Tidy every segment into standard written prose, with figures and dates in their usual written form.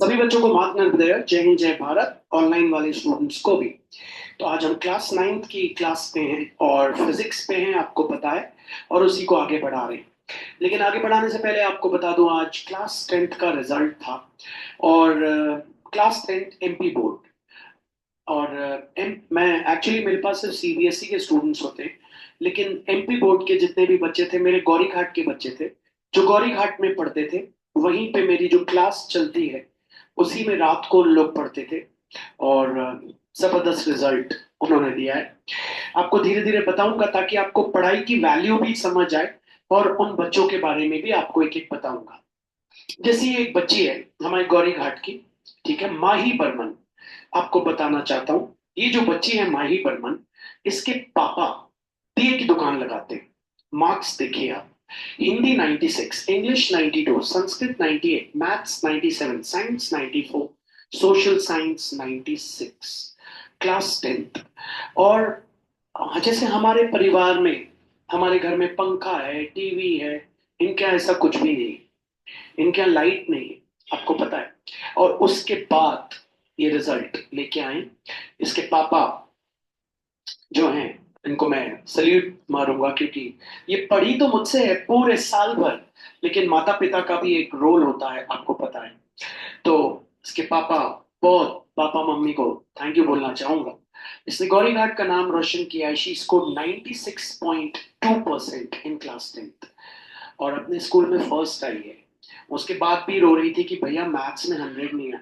सभी बच्चों को मात नर्मदे, जय हिंद जय भारत, ऑनलाइन वाले स्टूडेंट्स को भी। तो आज हम क्लास नाइन्थ की क्लास पे हैं और फिजिक्स पे हैं, आपको पता है। और उसी को आगे बढ़ा रहे हैं। लेकिन आगे बढ़ाने से पहले आपको बता दूं, आज क्लास टेंथ का रिजल्ट था। और क्लास टेंथ एमपी बोर्ड। और मैं एक्चुअली, मेरे पास सिर्फ सीबीएसई के स्टूडेंट्स होते हैं। लेकिन एमपी बोर्ड के जितने भी बच्चे थे, मेरे गौरी घाट के बच्चे थे, जो गौरी घाट में पढ़ते थे। वहीं पे मेरी जो क्लास चलती है, उसी में रात को उन लोग पढ़ते थे। और जबरदस्त रिजल्ट उन्होंने दिया है। आपको धीरे धीरे बताऊंगा ताकि आपको पढ़ाई की वैल्यू भी समझ आए। और उन बच्चों के बारे में भी आपको एक एक बताऊंगा। जैसे ये एक बच्ची है हमारे गौरी घाट की, ठीक है, माही बर्मन। आपको बताना चाहता हूँ, ये जो बच्ची है माही बर्मन, इसके पापा दिए की दुकान लगाते हैं। मार्क्स देखिए आप। Hindi 96, English 92, Sanskrit 98, maths 97, science 94, social science 96, class tenth. और जैसे हमारे परिवार में, हमारे घर में पंखा है, टीवी है, इनके यहाँ ऐसा कुछ भी नहीं। इनके यहाँ लाइट नहीं है, आपको पता है। और उसके बाद ये रिजल्ट लेके आए। इसके पापा जो हैं, इनको मैं सल्यूट मारूंगा, क्योंकि ये पढ़ी तो मुझसे है पूरे साल भर। लेकिन माता पिता का भी एक रोल होता है, आपको पता है। तो इसके पापा, बहुत पापा मम्मी को थैंक यू बोलना चाहूंगा। इसने गौरी घाट का नाम रोशन किया है। She score 96.2% in class tenth. और अपने स्कूल में फर्स्ट आई है। उसके बाद भी रो रही थी कि भैया मैथ्स में 100 नहीं आए।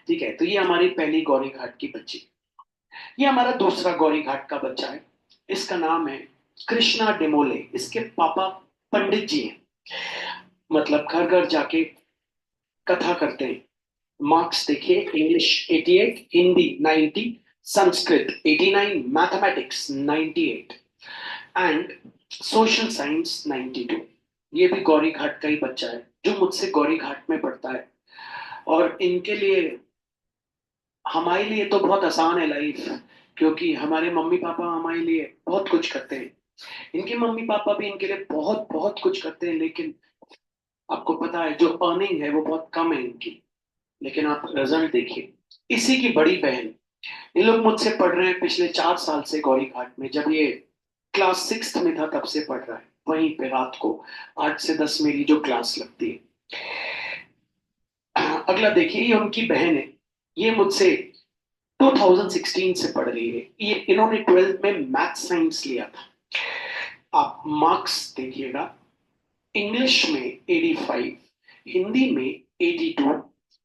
ठीक है, तो ये हमारी पहली गौरी घाट की बच्ची। ये हमारा दूसरा गौरी घाट का बच्चा है। इसका नाम है कृष्णा डेमोले। इसके पापा पंडित जी हैं। मतलब घर घर जाके कथा करते हैं। मार्क्स देखिए, English 88, Hindi 90, Sanskrit 89, mathematics 98 and social science 92। ये भी गौरी घाट का ही बच्चा है, जो मुझसे गौरी घाट में पढ़ता है। और इनके लिए, हमारे लिए तो बहुत आसान है लाइफ, क्योंकि हमारे मम्मी पापा हमारे लिए बहुत कुछ करते हैं। इनके मम्मी पापा भी इनके लिए बहुत बहुत कुछ करते हैं। लेकिन आपको पता है, जो अर्निंग है वो बहुत कम है इनकी। लेकिन आप रिजल्ट देखिए। इसी की बड़ी बहन, इन लोग मुझसे पढ़ रहे हैं पिछले 4 साल से गौरी घाट में। जब ये क्लास सिक्स में था तब से पढ़ रहा है वहीं पे रात को 8 से 10 मेरी जो क्लास लगती है। अगला देखिए, ये उनकी बहन है। ये मुझसे 2016 से पढ़ रही है। ये इन्होंने ट्वेल्थ में मैथ साइंस लिया था। आप मार्क्स देखिएगा। इंग्लिश में 85, हिंदी में 82,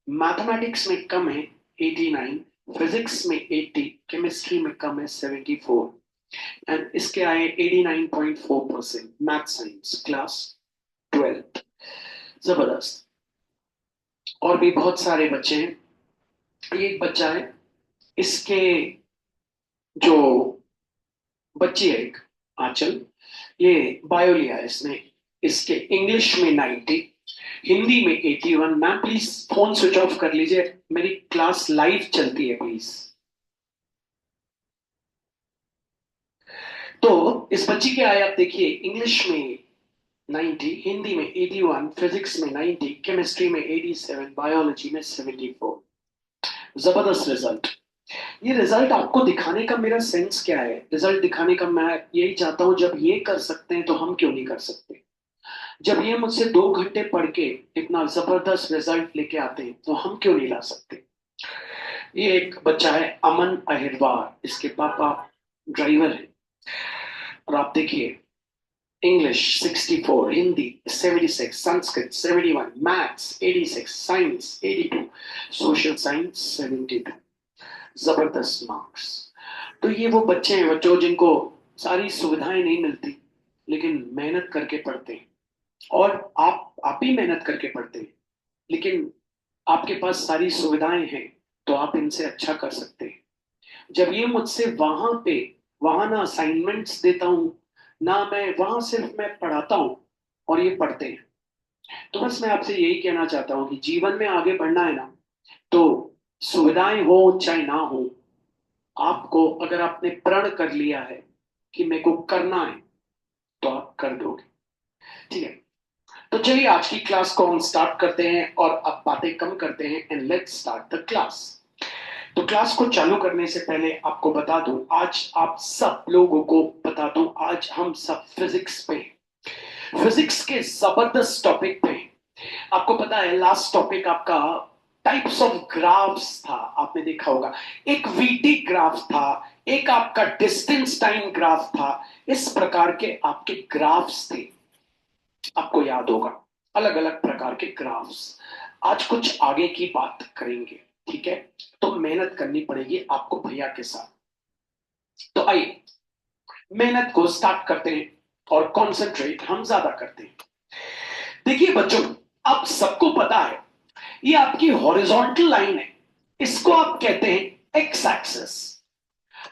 मैथमेटिक्स में कम है 89, फिजिक्स में 80, केमिस्ट्री में कम है 74 एंड इसके आए 89.4% मैथ साइंस क्लास ट्वेल्थ। जबरदस्त। और भी बहुत सारे बच्चे हैं। ये एक बच्चा है, इसके जो बच्ची है एक, आंचल, ये बायो लिया है इसने। इसके इंग्लिश में 90, हिंदी में 81। Ma'am please phone switch off कर लीजिए, मेरी क्लास लाइव चलती है प्लीज। तो इस बच्ची के आए, आप देखिए, इंग्लिश में 90, हिंदी में 81, फिजिक्स में 90, केमिस्ट्री में 87, बायोलॉजी में 74। जबरदस्त रिजल्ट। ये रिजल्ट आपको दिखाने का मेरा सेंस क्या है? रिजल्ट दिखाने का मैं यही चाहता हूं, जब ये कर सकते हैं तो हम क्यों नहीं कर सकते? जब ये मुझसे 2 घंटे पढ़ के इतना जबरदस्त रिजल्ट लेके आते हैं तो हम क्यों नहीं ला सकते? ये एक बच्चा है अमन अहिरवार। इसके पापा ड्राइवर है। और आप देखिए, English 64, Hindi 76, Sanskrit 71, maths 86, science 82, social science 72। जबरदस्त मार्क्स। तो ये वो बच्चे हैं बच्चों जिनको सारी सुविधाएं नहीं मिलती, लेकिन मेहनत करके पढ़ते हैं। और आप भी मेहनत करके पढ़ते हैं। लेकिन आपके पास सारी सुविधाएं हैं, तो आप इनसे अच्छा कर सकते हैं। जब ये मुझसे वहां पे, वहां ना असाइनमेंट्स देता हूं, ना मैं वहां, सिर्फ मैं पढ़ाता हूं और ये पढ़ते हैं। तो बस मैं आपसे यही कहना चाहता हूँ कि जीवन में आगे बढ़ना है ना, तो सुविधाएं हो चाहे ना हो, आपको अगर आपने प्रण कर लिया है कि मेरे को करना है, तो आप कर दोगे। ठीक है। तो चलिए आज की क्लास को हम स्टार्ट करते हैं और अब बातें कम करते हैं and let's start the class. तो क्लास को चालू करने से पहले आपको बता दूं, आज आप सब लोगों को बता दूं, आज हम सब फिजिक्स पे, फिजिक्स के जबरदस्त टॉपिक पे। आपको पता है लास्ट टॉपिक आपका टाइप्स ऑफ ग्राफ्स था, आपने देखा होगा। एक वीटी ग्राफ था, एक आपका डिस्टेंस टाइम ग्राफ था, इस प्रकार के आपके ग्राफ्स थे, आपको याद होगा, अलग अलग प्रकार के ग्राफ्स। आज कुछ आगे की बात करेंगे, ठीक है? तो मेहनत करनी पड़ेगी आपको भैया के साथ। तो आइए मेहनत को स्टार्ट करते हैं और कंसंट्रेट हम ज्यादा करते हैं। देखिए बच्चों, आप सबको पता है ये आपकी हॉरिजॉन्टल लाइन है, इसको आप कहते हैं एक्स एक्सिस।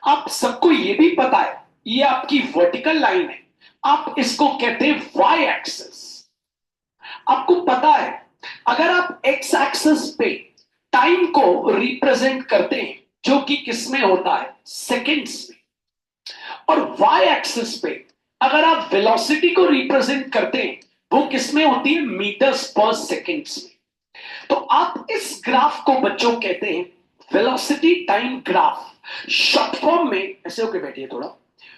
आप सबको ये भी पता है ये आपकी वर्टिकल लाइन है, आप इसको कहते हैं वाई एक्सिस। आपको पता है अगर आप एक्स एक्सिस पे टाइम को रिप्रेजेंट करते हैं जो कि किसमें होता है, सेकंड्स में, और वाई एक्सिस पे अगर आप वेलोसिटी को रिप्रेजेंट करते हैं वो किसमें होती है, मीटर्स पर सेकंड्स में। तो आप इस ग्राफ को बच्चों कहते हैं velocity time graph. Short form में, ऐसे होके बैठिए थोड़ा,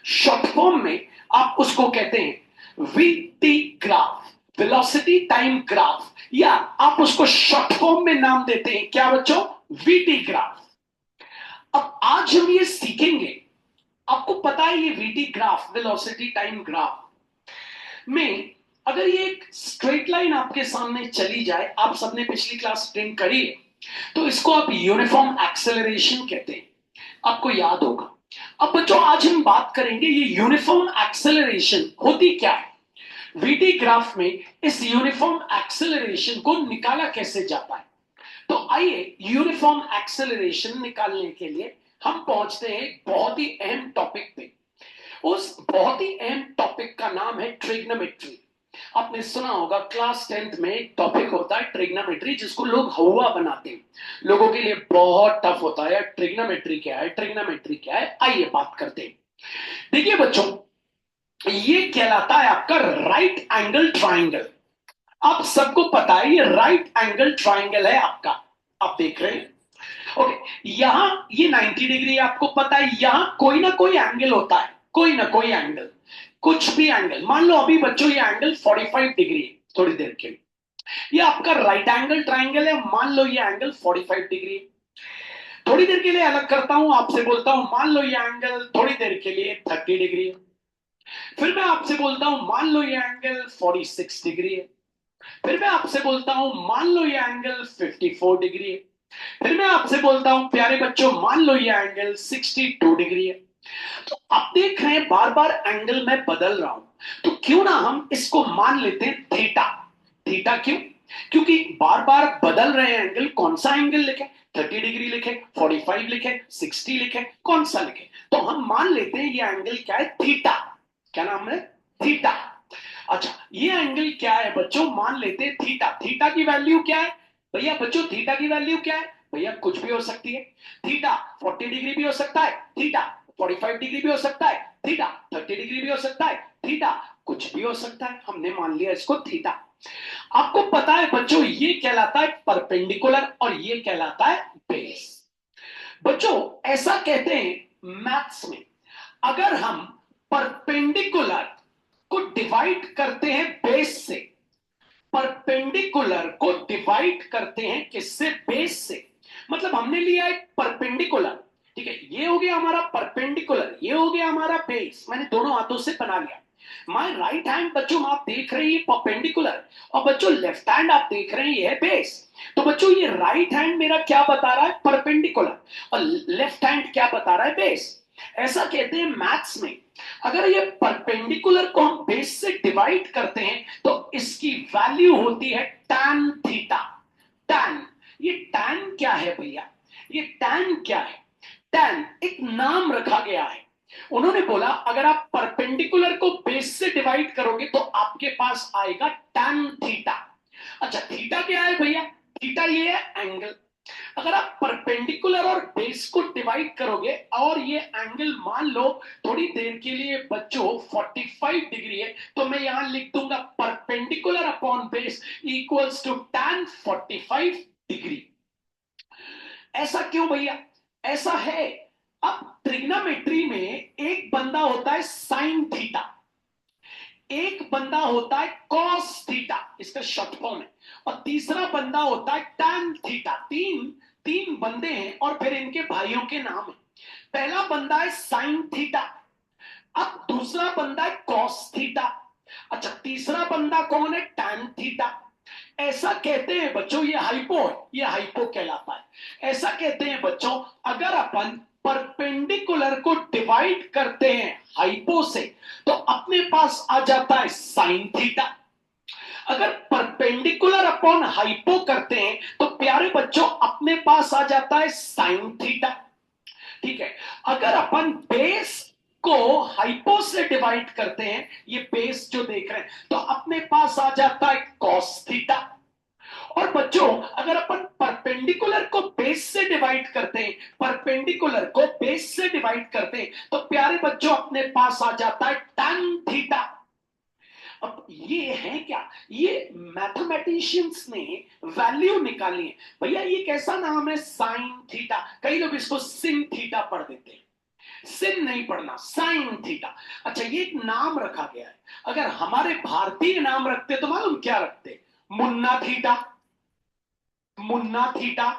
शॉर्ट फॉर्म में आप उसको कहते हैं VT graph, velocity time graph, या आप उसको शॉर्ट फॉर्म में नाम देते हैं क्या बच्चों, वीटी ग्राफ। अब आज हम ये सीखेंगे, आपको पता है ये VT graph, velocity time graph में अगर ये एक स्ट्रेट लाइन आपके सामने चली जाए, आप सबने पिछली क्लास अटेंड करी है, तो इसको आप यूनिफॉर्म एक्सेलरेशन कहते हैं, आपको याद होगा। अब बच्चों आज हम बात करेंगे ये यूनिफॉर्म एक्सेलरेशन होती क्या है, वीटी ग्राफ में इस यूनिफॉर्म एक्सेलरेशन को निकाला कैसे जाता है। तो आइए यूनिफॉर्म एक्सेलरेशन निकालने के लिए हम पहुंचते हैं बहुत ही अहम टॉपिक पे। उस बहुत ही अहम टॉपिक का नाम है ट्रिग्नोमेट्री। आपने सुना होगा क्लास 10th में एक टॉपिक होता है ट्रिग्नोमेट्री, जिसको लोग हवा बनाते हैं, लोगों के लिए बहुत टफ होता है। ट्रिग्नोमेट्री क्या है, ट्रिग्नोमेट्री क्या है, आइए बात करते हैं। देखिए बच्चों, ये कहलाता है आपका राइट एंगल ट्राइंगल। आप सबको पता है ये राइट एंगल ट्राइंगल है आपका, आप देख रहे हैं। ओके, यहां ये 90 डिग्री, आपको पता है यहां कोई ना कोई एंगल होता है, कोई ना कोई एंगल, कुछ भी एंगल। मान लो अभी बच्चों ये एंगल 45 डिग्री है, थोड़ी देर के लिए ये आपका राइट एंगल ट्राइंगल है, मान लो ये एंगल 45 डिग्री है। थोड़ी देर के लिए अलग करता हूं, आपसे बोलता हूं मान लो ये एंगल थोड़ी देर के लिए 30 डिग्री है। फिर मैं आपसे बोलता हूं मान लो ये एंगल 46 डिग्री है। फिर मैं आपसे बोलता हूं मान लो ये एंगल 54 डिग्री है। फिर मैं आपसे बोलता हूं प्यारे बच्चों मान लो ये एंगल 62 डिग्री है। तो आप देख रहे हैं बार बार एंगल में बदल रहा हूं, तो क्यों ना हम इसको मान लेते हैं थीटा। थीटा क्यों, क्योंकि बार बार बदल रहे हैं एंगल, कौन सा एंगल लिखे, 30 डिग्री लिखे, 45 लिखे, 60 लिखे, कौन सा लिखे, तो हम मान लेते हैं ये एंगल क्या है, थीटा। क्या नाम है, थीटा। अच्छा ये एंगल क्या है बच्चों, मान लेते हैं थीटा। थीटा की वैल्यू क्या है भैया, बच्चों थीटा की वैल्यू क्या है भैया, कुछ भी हो सकती है। थीटा 40 डिग्री भी हो सकता है, थीटा 45 डिग्री भी हो सकता है, थीटा 30 डिग्री भी हो सकता है, थीटा कुछ भी हो सकता है, हमने मान लिया इसको थीटा। आपको पता है बच्चों ये कहलाता है परपेंडिकुलर और ये कहलाता है बेस। बच्चों ऐसा कहते हैं मैथ्स में, अगर हम परपेंडिकुलर को डिवाइड करते हैं बेस से, परपेंडिकुलर को डिवाइड करते हैं किससे, बेस से, मतलब हमने लिया एक परपेंडिकुलर, ठीक है, ये हो गया हमारा परपेंडिकुलर, ये हो गया हमारा बेस, मैंने दोनों हाथों से बना लिया। माय राइट हैंड बच्चों आप देख रहे हैं ये परपेंडिकुलर, और बच्चों लेफ्ट हैंड आप देख रहे हैं ये है बेस। तो बच्चों ये राइट हैंड मेरा क्या बता रहा है, परपेंडिकुलर, और लेफ्ट हैंड क्या बता रहा है, बेस। ऐसा कहते हैं मैथ्स में, अगर ये परपेंडिकुलर को हम बेस से डिवाइड करते हैं तो इसकी वैल्यू होती है tan थीटा। tan, ये tan क्या है भैया, ये tan क्या है, tan एक नाम रखा गया है। उन्होंने बोला अगर आप परपेंडिकुलर को बेस से डिवाइड करोगे तो आपके पास आएगा tan थीटा। अच्छा थीटा क्या है भैया, थीटा ये है एंगल। अगर आप परपेंडिकुलर और बेस को डिवाइड करोगे और ये एंगल मान लो थोड़ी देर के लिए बच्चों 45 डिग्री है, तो मैं यहां लिख दूंगा perpendicular upon base equals to tan 45 degree. ऐसा क्यों भैया? ऐसा है, अब ट्रिग्नोमेट्री में एक बंदा होता है साइन थीटा, एक बंदा होता है कॉस थीटा, इसका शॉर्ट फॉर्म है, और तीसरा बंदा होता है टैन थीटा। तीन तीन बंदे हैं और फिर इनके भाइयों के नाम है। पहला बंदा है साइन थीटा, अब दूसरा बंदा है कॉस थीटा, अच्छा तीसरा बंदा कौन है? Tan theta. ऐसा कहते हैं बच्चों, ये हाइपो है, ये हाइपो कहलाता है। ऐसा कहते हैं बच्चों, अगर अपन परपेंडिकुलर को डिवाइड करते हैं हाइपो से तो अपने पास आ जाता है साइन थीटा। अगर परपेंडिकुलर अपॉन हाइपो करते हैं तो प्यारे बच्चों अपने पास आ जाता है साइन थीटा। ठीक है, अगर अपन बेस को हाइपो से डिवाइड करते हैं, ये बेस जो देख रहे हैं, तो अपने पास आ जाता है कॉस थीटा। और बच्चों अगर अपन परपेंडिकुलर को बेस से डिवाइड करते हैं, परपेंडिकुलर को बेस से डिवाइड करते हैं, तो प्यारे बच्चों अपने पास आ जाता है tan थीटा। अब ये है क्या? ये मैथमेटिशियंस ने वैल्यू निकाली है। भैया ये कैसा नाम है? Sine theta. कई लोग इसको सिन थीटा पढ़ देते हैं, सिन नहीं पढ़ना, साइन थीटा। अच्छा ये एक नाम रखा गया है। अगर हमारे भारतीय नाम रखते तो मालूम क्या रखते? मुन्ना थीटा, मुन्ना थीटा,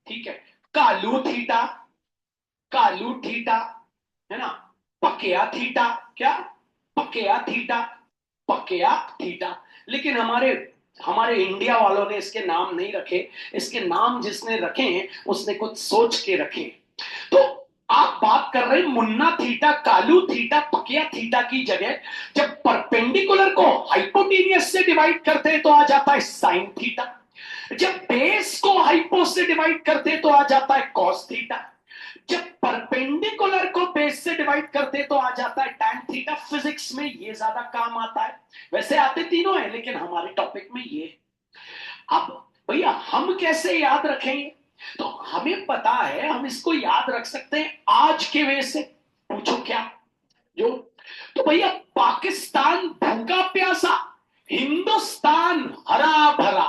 ठीक है, कालू थीटा, कालू थीटा, है ना, पकेया थीटा, क्या पकेया थीटा, पकेया थीटा। लेकिन हमारे हमारे इंडिया वालों ने इसके नाम नहीं रखे, इसके नाम जिसने रखे हैं उसने कुछ सोच के रखे। तो आप बात कर रहे हैं मुन्ना थीटा, कालू थीटा, पकिया थीटा की जगह जब परपेंडिकुलर को हाइपोटेनियस से डिवाइड करते हैं तो आ जाता है साइन थीटा, जब बेस को हाइपो से डिवाइड करते हैं तो आ जाता है कॉस थीटा, जब परपेंडिकुलर को बेस से डिवाइड करते तो आ जाता है टैन थीटा। फिजिक्स में ये ज्यादा काम आता है, वैसे आते तीनों है लेकिन हमारे टॉपिक में ये। अब भैया हम कैसे याद रखेंगे? तो हमें पता है हम इसको याद रख सकते हैं आज के वे से। पूछो क्या? जो तो भैया पाकिस्तान भूखा प्यासा, हिंदुस्तान हरा भरा।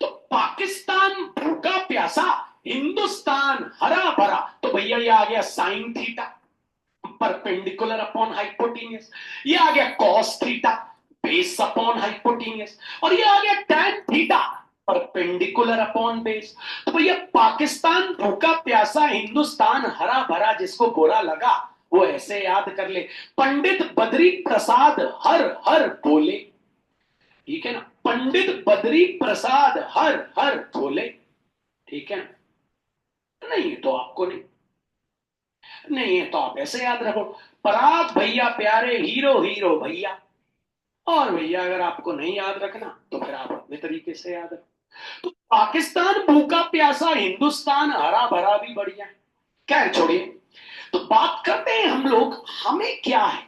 तो पाकिस्तान भूखा प्यासा, हिंदुस्तान हरा भरा, तो भैया ये आ गया sine theta perpendicular upon hypotenuse, ये आ गया cos theta base upon hypotenuse, और ये आ गया tan theta perpendicular upon base. तो भैया पाकिस्तान भूखा प्यासा, हिंदुस्तान हरा भरा, जिसको बुरा लगा वो ऐसे याद कर ले, पंडित बद्री प्रसाद हर हर बोले। ठीक है ना, पंडित बद्री प्रसाद हर हर बोले। ठीक है ना, नहीं तो आपको नहीं, नहीं है तो आप ऐसे याद रखो, पराग भैया प्यारे हीरो हीरो भैया। और भैया अगर आपको नहीं याद रखना तो फिर आप अपने तरीके से याद रखो। तो पाकिस्तान भूखा प्यासा, हिंदुस्तान हरा भरा भी बढ़िया। क्या छोड़िए, तो बात करते हैं हम लोग हमें क्या है।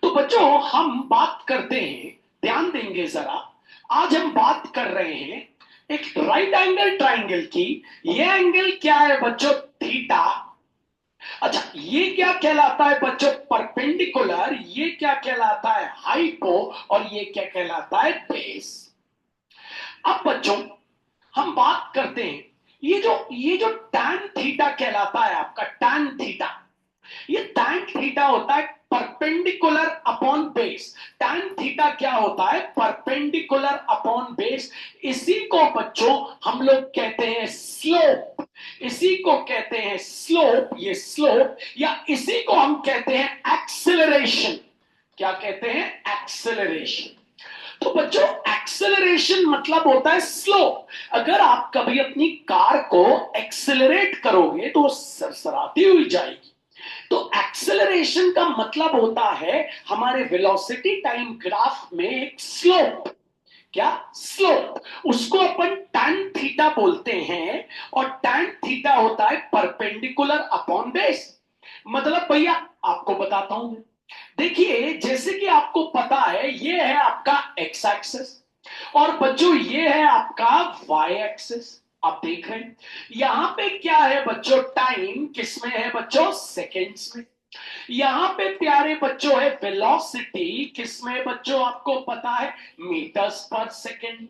तो बच्चों हम बात करते हैं, ध्यान देंगे जरा, आज हम बात कर रहे हैं एक राइट एंगल ट्राइंगल की। ये एंगल क्या है बच्चों? थीटा। अच्छा ये क्या कहलाता है बच्चों? परपेंडिकुलर। ये क्या कहलाता है? हाइपो। और ये क्या कहलाता है? बेस। अब बच्चों हम बात करते हैं, ये जो टैन थीटा कहलाता है आपका, टैन थीटा, ये टैन थीटा होता है perpendicular upon base. Tan theta क्या होता है? Perpendicular upon base. इसी को बच्चों हम लोग कहते हैं स्लोप, इसी को कहते हैं स्लोप, ये स्लोप, या इसी को हम कहते हैं एक्सेलरेशन। क्या कहते हैं? एक्सेलरेशन। तो बच्चों एक्सेलरेशन मतलब होता है स्लोप। अगर आप कभी अपनी कार को एक्सेलरेट करोगे तो सरसराती हुई जाएगी। तो एक्सेलरेशन का मतलब होता है हमारे वेलोसिटी टाइम ग्राफ में एक स्लोप। क्या स्लोप? उसको अपन टैन थीटा बोलते हैं, और टैन थीटा होता है परपेंडिकुलर अपॉन बेस। मतलब भैया आपको बताता हूं मैं, देखिए जैसे कि आपको पता है ये है आपका एक्स एक्सिस, और बच्चों ये है आपका वाई एक्सिस। आप देख रहे हैं यहां पे क्या है बच्चों, टाइम किसमें है बच्चों, सेकेंड्स में। यहां पे प्यारे बच्चों है वेलोसिटी, किसमें है बच्चों, आपको पता है मीटर्स पर सेकेंड।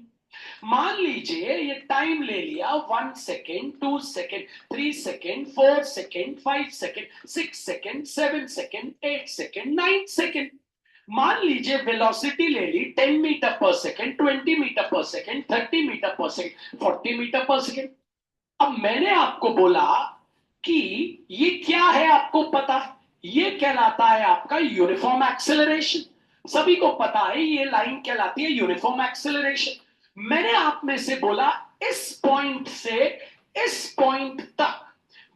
मान लीजिए ये टाइम ले लिया 1 second, 2 second, 3 second, 4 second, 5 second, 6 second, 7 second, 8 second, 9 second. मान लीजिए वेलोसिटी ले ली 10 मीटर पर सेकेंड, 20 मीटर पर सेकेंड, 30 मीटर पर सेकेंड, 40 मीटर पर सेकेंड। अब मैंने आपको बोला कि ये क्या है, आपको पता है ये कहलाता है आपका यूनिफॉर्म एक्सेलरेशन। सभी को पता है ये लाइन कहलाती है यूनिफॉर्म एक्सेलरेशन। मैंने आप में से बोला इस पॉइंट से इस पॉइंट तक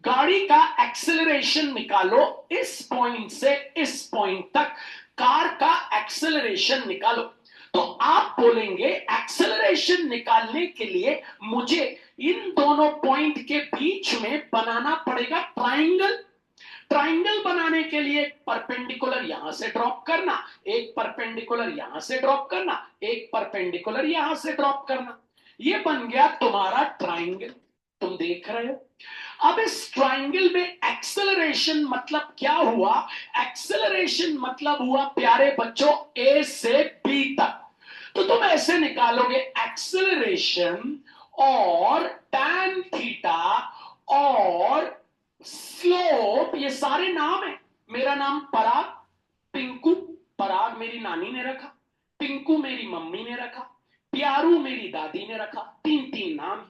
गाड़ी का एक्सेलरेशन निकालो, इस पॉइंट से इस पॉइंट तक कार का एक्सेलरेशन निकालो। तो आप बोलेंगे एक्सेलरेशन निकालने के लिए मुझे इन दोनों पॉइंट के बीच में बनाना पड़ेगा ट्राइंगल। ट्राइंगल बनाने के लिए परपेंडिकुलर यहां से ड्रॉप करना, एक परपेंडिकुलर यहां से ड्रॉप करना, एक परपेंडिकुलर यहां से ड्रॉप करना, ये बन गया तुम्हारा ट्राइंगल। तुम देख रहे हो। अब इस ट्राइंगल में एक्सेलरेशन मतलब क्या हुआ, एक्सेलरेशन मतलब हुआ प्यारे बच्चों ए से बी तक। तो तुम ऐसे निकालोगे एक्सेलरेशन और टैन थीटा और स्लोप, ये सारे नाम है। मेरा नाम पराग, पिंकू, पराग मेरी नानी ने रखा, पिंकू मेरी मम्मी ने रखा, प्यारू मेरी दादी ने रखा, तीन तीन नाम।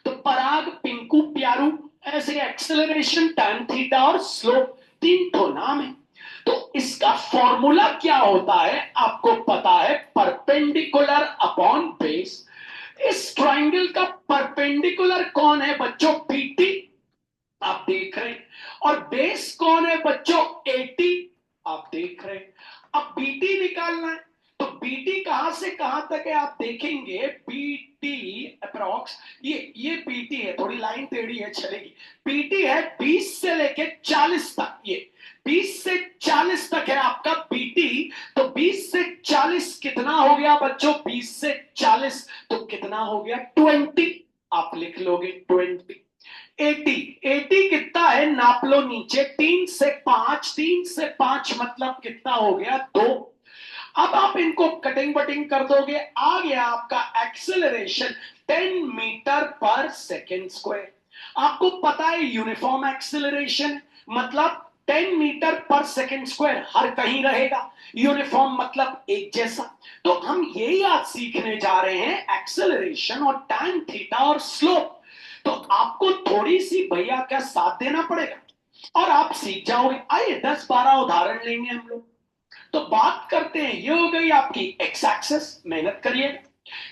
तो पराग, पिंकू, प्यारू, ऐसे एक्सेलरेशन, टैन थीटा और स्लोप, तीन तो नाम है। तो इसका फॉर्मूला क्या होता है आपको पता है, परपेंडिकुलर अपॉन बेस। इस ट्राइंगल का परपेंडिकुलर कौन है बच्चों, पीटी, आप देख रहे हैं। और बेस कौन है बच्चों, 80, आप देख रहे हैं। अब बीटी निकालना है, तो बीटी कहां से कहां तक है आप देखेंगे, बीटी अप्रॉक्स, ये बीटी है, थोड़ी लाइन टेढ़ी है चलेगी। बीटी है 20 से लेके 40 तक, ये 20 से 40 तक है आपका बीटी। तो 20 से 40 कितना हो गया बच्चों, 20 से 40 तो कितना हो गया 20, आप लिख लोगे 20। 80, 80 कितना है नाप लो नीचे, 3 से 5, 3 से 5 मतलब कितना हो गया 2। अब आप इनको कटिंग बटिंग कर दोगे, आ गया आपका एक्सेलरेशन 10 मीटर पर सेकेंड स्क्वायर। आपको पता है यूनिफॉर्म एक्सेलरेशन मतलब 10 मीटर पर सेकेंड स्क्वायर हर कहीं रहेगा, यूनिफॉर्म मतलब एक जैसा। तो हम यही आज सीखने जा रहे हैं, एक्सेलरेशन और टैन थीटा और स्लोप। तो आपको थोड़ी सी भैया क्या साथ देना पड़ेगा और आप सीख जाओगे। आइए 10-12 उदाहरण लेंगे हम लोग। तो बात करते हैं, ये हो गई आपकी एक्स एक्सेस, मेहनत करिए।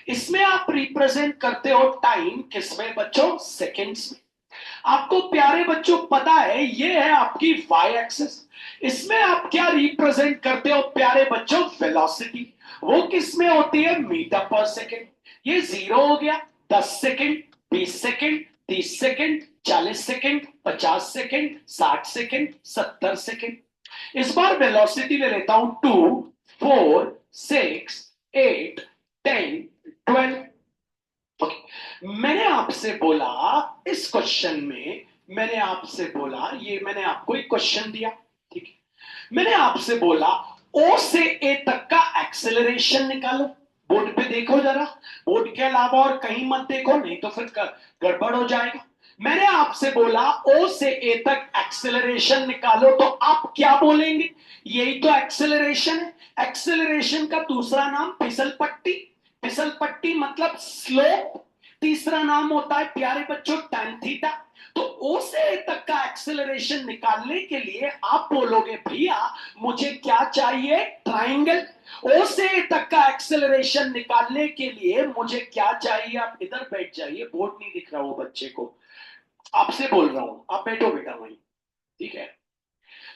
इसमें आप रिप्रेजेंट करते हो टाइम, किसमें बच्चों, सेकेंड्स में। आपको प्यारे बच्चों पता है ये है आपकी वाई एक्सेस, इसमें आप क्या रिप्रेजेंट करते हो प्यारे बच्चों, वेलोसिटी। वो किसमें होती है, मीटर पर सेकेंड। ये 0 हो गया, 10 second, 20 second, 30 second, 40 second, 50 second, 60 second, 70 second. इस बार वेलोसिटी ले लेता हूं 2, 4, 6, 8, 10, 12। ओके, मैंने आपसे बोला इस क्वेश्चन में, मैंने आपसे बोला, ये मैंने आपको एक क्वेश्चन दिया, ठीक है। मैंने आपसे बोला ओ से ए तक का एक्सेलरेशन निकालो। बोर्ड पे देखो जरा, बोर्ड के अलावा और कहीं मत देखो, नहीं तो फिर गड़बड़ हो जाएगा। मैंने आपसे बोला ओ से ए तक एक्सेलरेशन निकालो, तो आप क्या बोलेंगे, यही तो एक्सेलरेशन है। एक्सेलरेशन का दूसरा नाम फिसल पट्टी, फिसल पट्टी मतलब स्लोप, तीसरा नाम होता है प्यारे बच्चों टैन थीटा। तो ओ से ए तक का एक्सेलरेशन निकालने के लिए आप बोलोगे भैया मुझे क्या चाहिए, ट्राइंगल। ओ से ए तक का एक्सेलरेशन निकालने के लिए मुझे क्या चाहिए, आप इधर बैठ जाइए, बोर्ड नहीं दिख रहा वो बच्चे को, आपसे बोल रहा हूं, आप बैठो बेटा वहीं, ठीक है।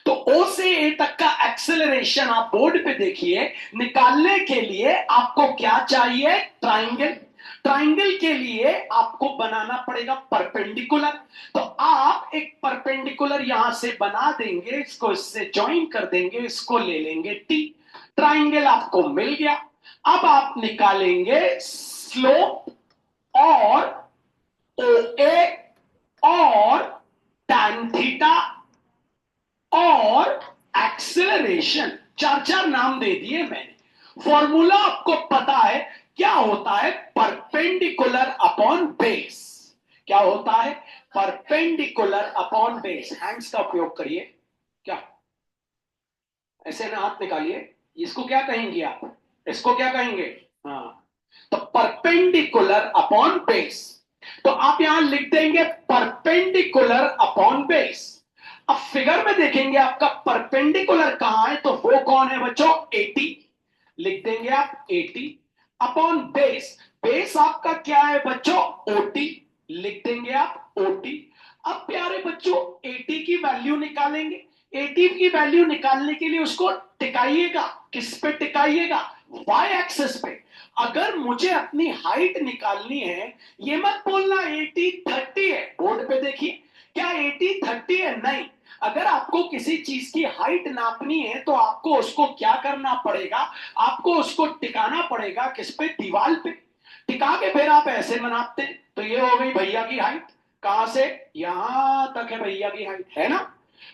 तो ओ से ए तक का एक्सेलरेशन आप बोर्ड पे देखिए, निकालने के लिए आपको क्या चाहिए, ट्राइंगल। ट्राइंगल के लिए आपको बनाना पड़ेगा परपेंडिकुलर। तो आप एक परपेंडिकुलर यहां से बना देंगे, इसको इससे ज्वाइन कर देंगे, इसको ले लेंगे टी, ट्राइंगल आपको मिल गया। अब आप निकालेंगे स्लोप और ओ एक्सेलरेशन, चार चार नाम दे दिए मैंने। फॉर्मूला आपको पता है क्या होता है, परपेंडिकुलर अपॉन बेस। क्या होता है, परपेंडिकुलर अपॉन बेस। हैंड्स का उपयोग करिए, क्या ऐसे ना हाथ निकालिए, इसको क्या कहेंगे आप, इसको क्या कहेंगे, हाँ, तो परपेंडिकुलर अपॉन बेस। तो आप यहां लिख देंगे परपेंडिकुलर अपॉन बेस। अब फिगर में देखेंगे आपका परपेंडिकुलर कहां है, तो वो कौन है बच्चों, 80। लिख देंगे आप 80 अपॉन बेस। बेस आपका क्या है बच्चों, ओटी। लिख देंगे आप ओटी। अब प्यारे बच्चों 80 की वैल्यू निकालेंगे। 80 की वैल्यू निकालने के लिए उसको टिकाइएगा, किस पे टिकाइएगा, वाई एक्सिस पे। अगर मुझे अपनी हाइट निकालनी है, ये मत बोलना 80 30 है, बोर्ड पे देखिए क्या 80 30 है, नहीं। अगर आपको किसी चीज की हाइट नापनी है तो आपको उसको क्या करना पड़ेगा, आपको उसको टिकाना पड़ेगा किस पे, दीवार पे। टिका के फिर आप ऐसे नापते हैं। तो ये हो गई भैया की हाइट, कहां से यहां तक है भैया की हाइट, है ना।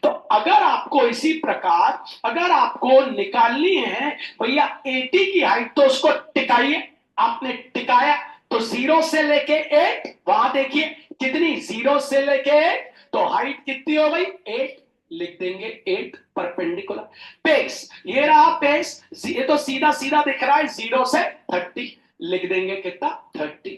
तो अगर आपको इसी प्रकार अगर आपको निकालनी है भैया 80 की हाइट, तो उसको टिकाइए। आपने टिकाया तो 0 से लेके 8, वहां देखिए कितनी, 0 से लेके 8, तो हाइट कितनी हो गई 8। लिख देंगे 8 परपेंडिकुलर। बेस, ये रहा बेस, ये तो सीधा सीधा दिख रहा है 0 से 30। लिख देंगे कितना 30।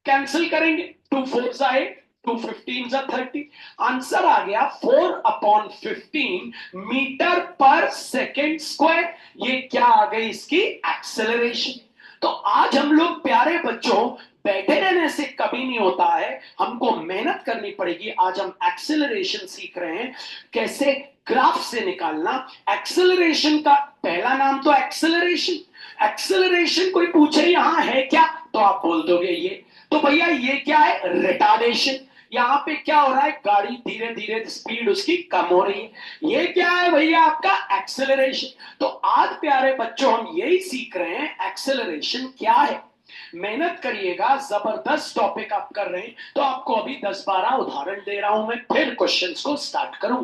कैंसिल करेंगे, 2 4 जा 8, 2 15 जा 30। आंसर आ गया 4/15 मीटर पर सेकेंड स्क्वायर। ये क्या आ गई इसकी एक्सेलरेशन। तो आज हम लोग प्यारे बच्चों बैठे रहने से कभी नहीं होता है, हमको मेहनत करनी पड़ेगी। आज हम एक्सेलरेशन सीख रहे हैं, कैसे ग्राफ से निकालना। एक्सेलरेशन का पहला नाम तो एक्सेलरेशन। एक्सेलरेशन कोई पूछे यहां है क्या, तो आप बोल दोगे ये। तो भैया ये क्या है, रिटार्डेशन। यहां पे क्या हो रहा है, गाड़ी धीरे धीरे स्पीड उसकी कम हो रही है। ये क्या है भैया आपका एक्सेलरेशन। तो आज प्यारे बच्चों हम यही सीख रहे हैं, एक्सेलरेशन क्या है। मेहनत करिएगा, जबरदस्त टॉपिक आप कर रहे हैं। तो आपको अभी 10-12 उदाहरण दे रहा हूं मैं, फिर क्वेश्चंस को स्टार्ट करूं।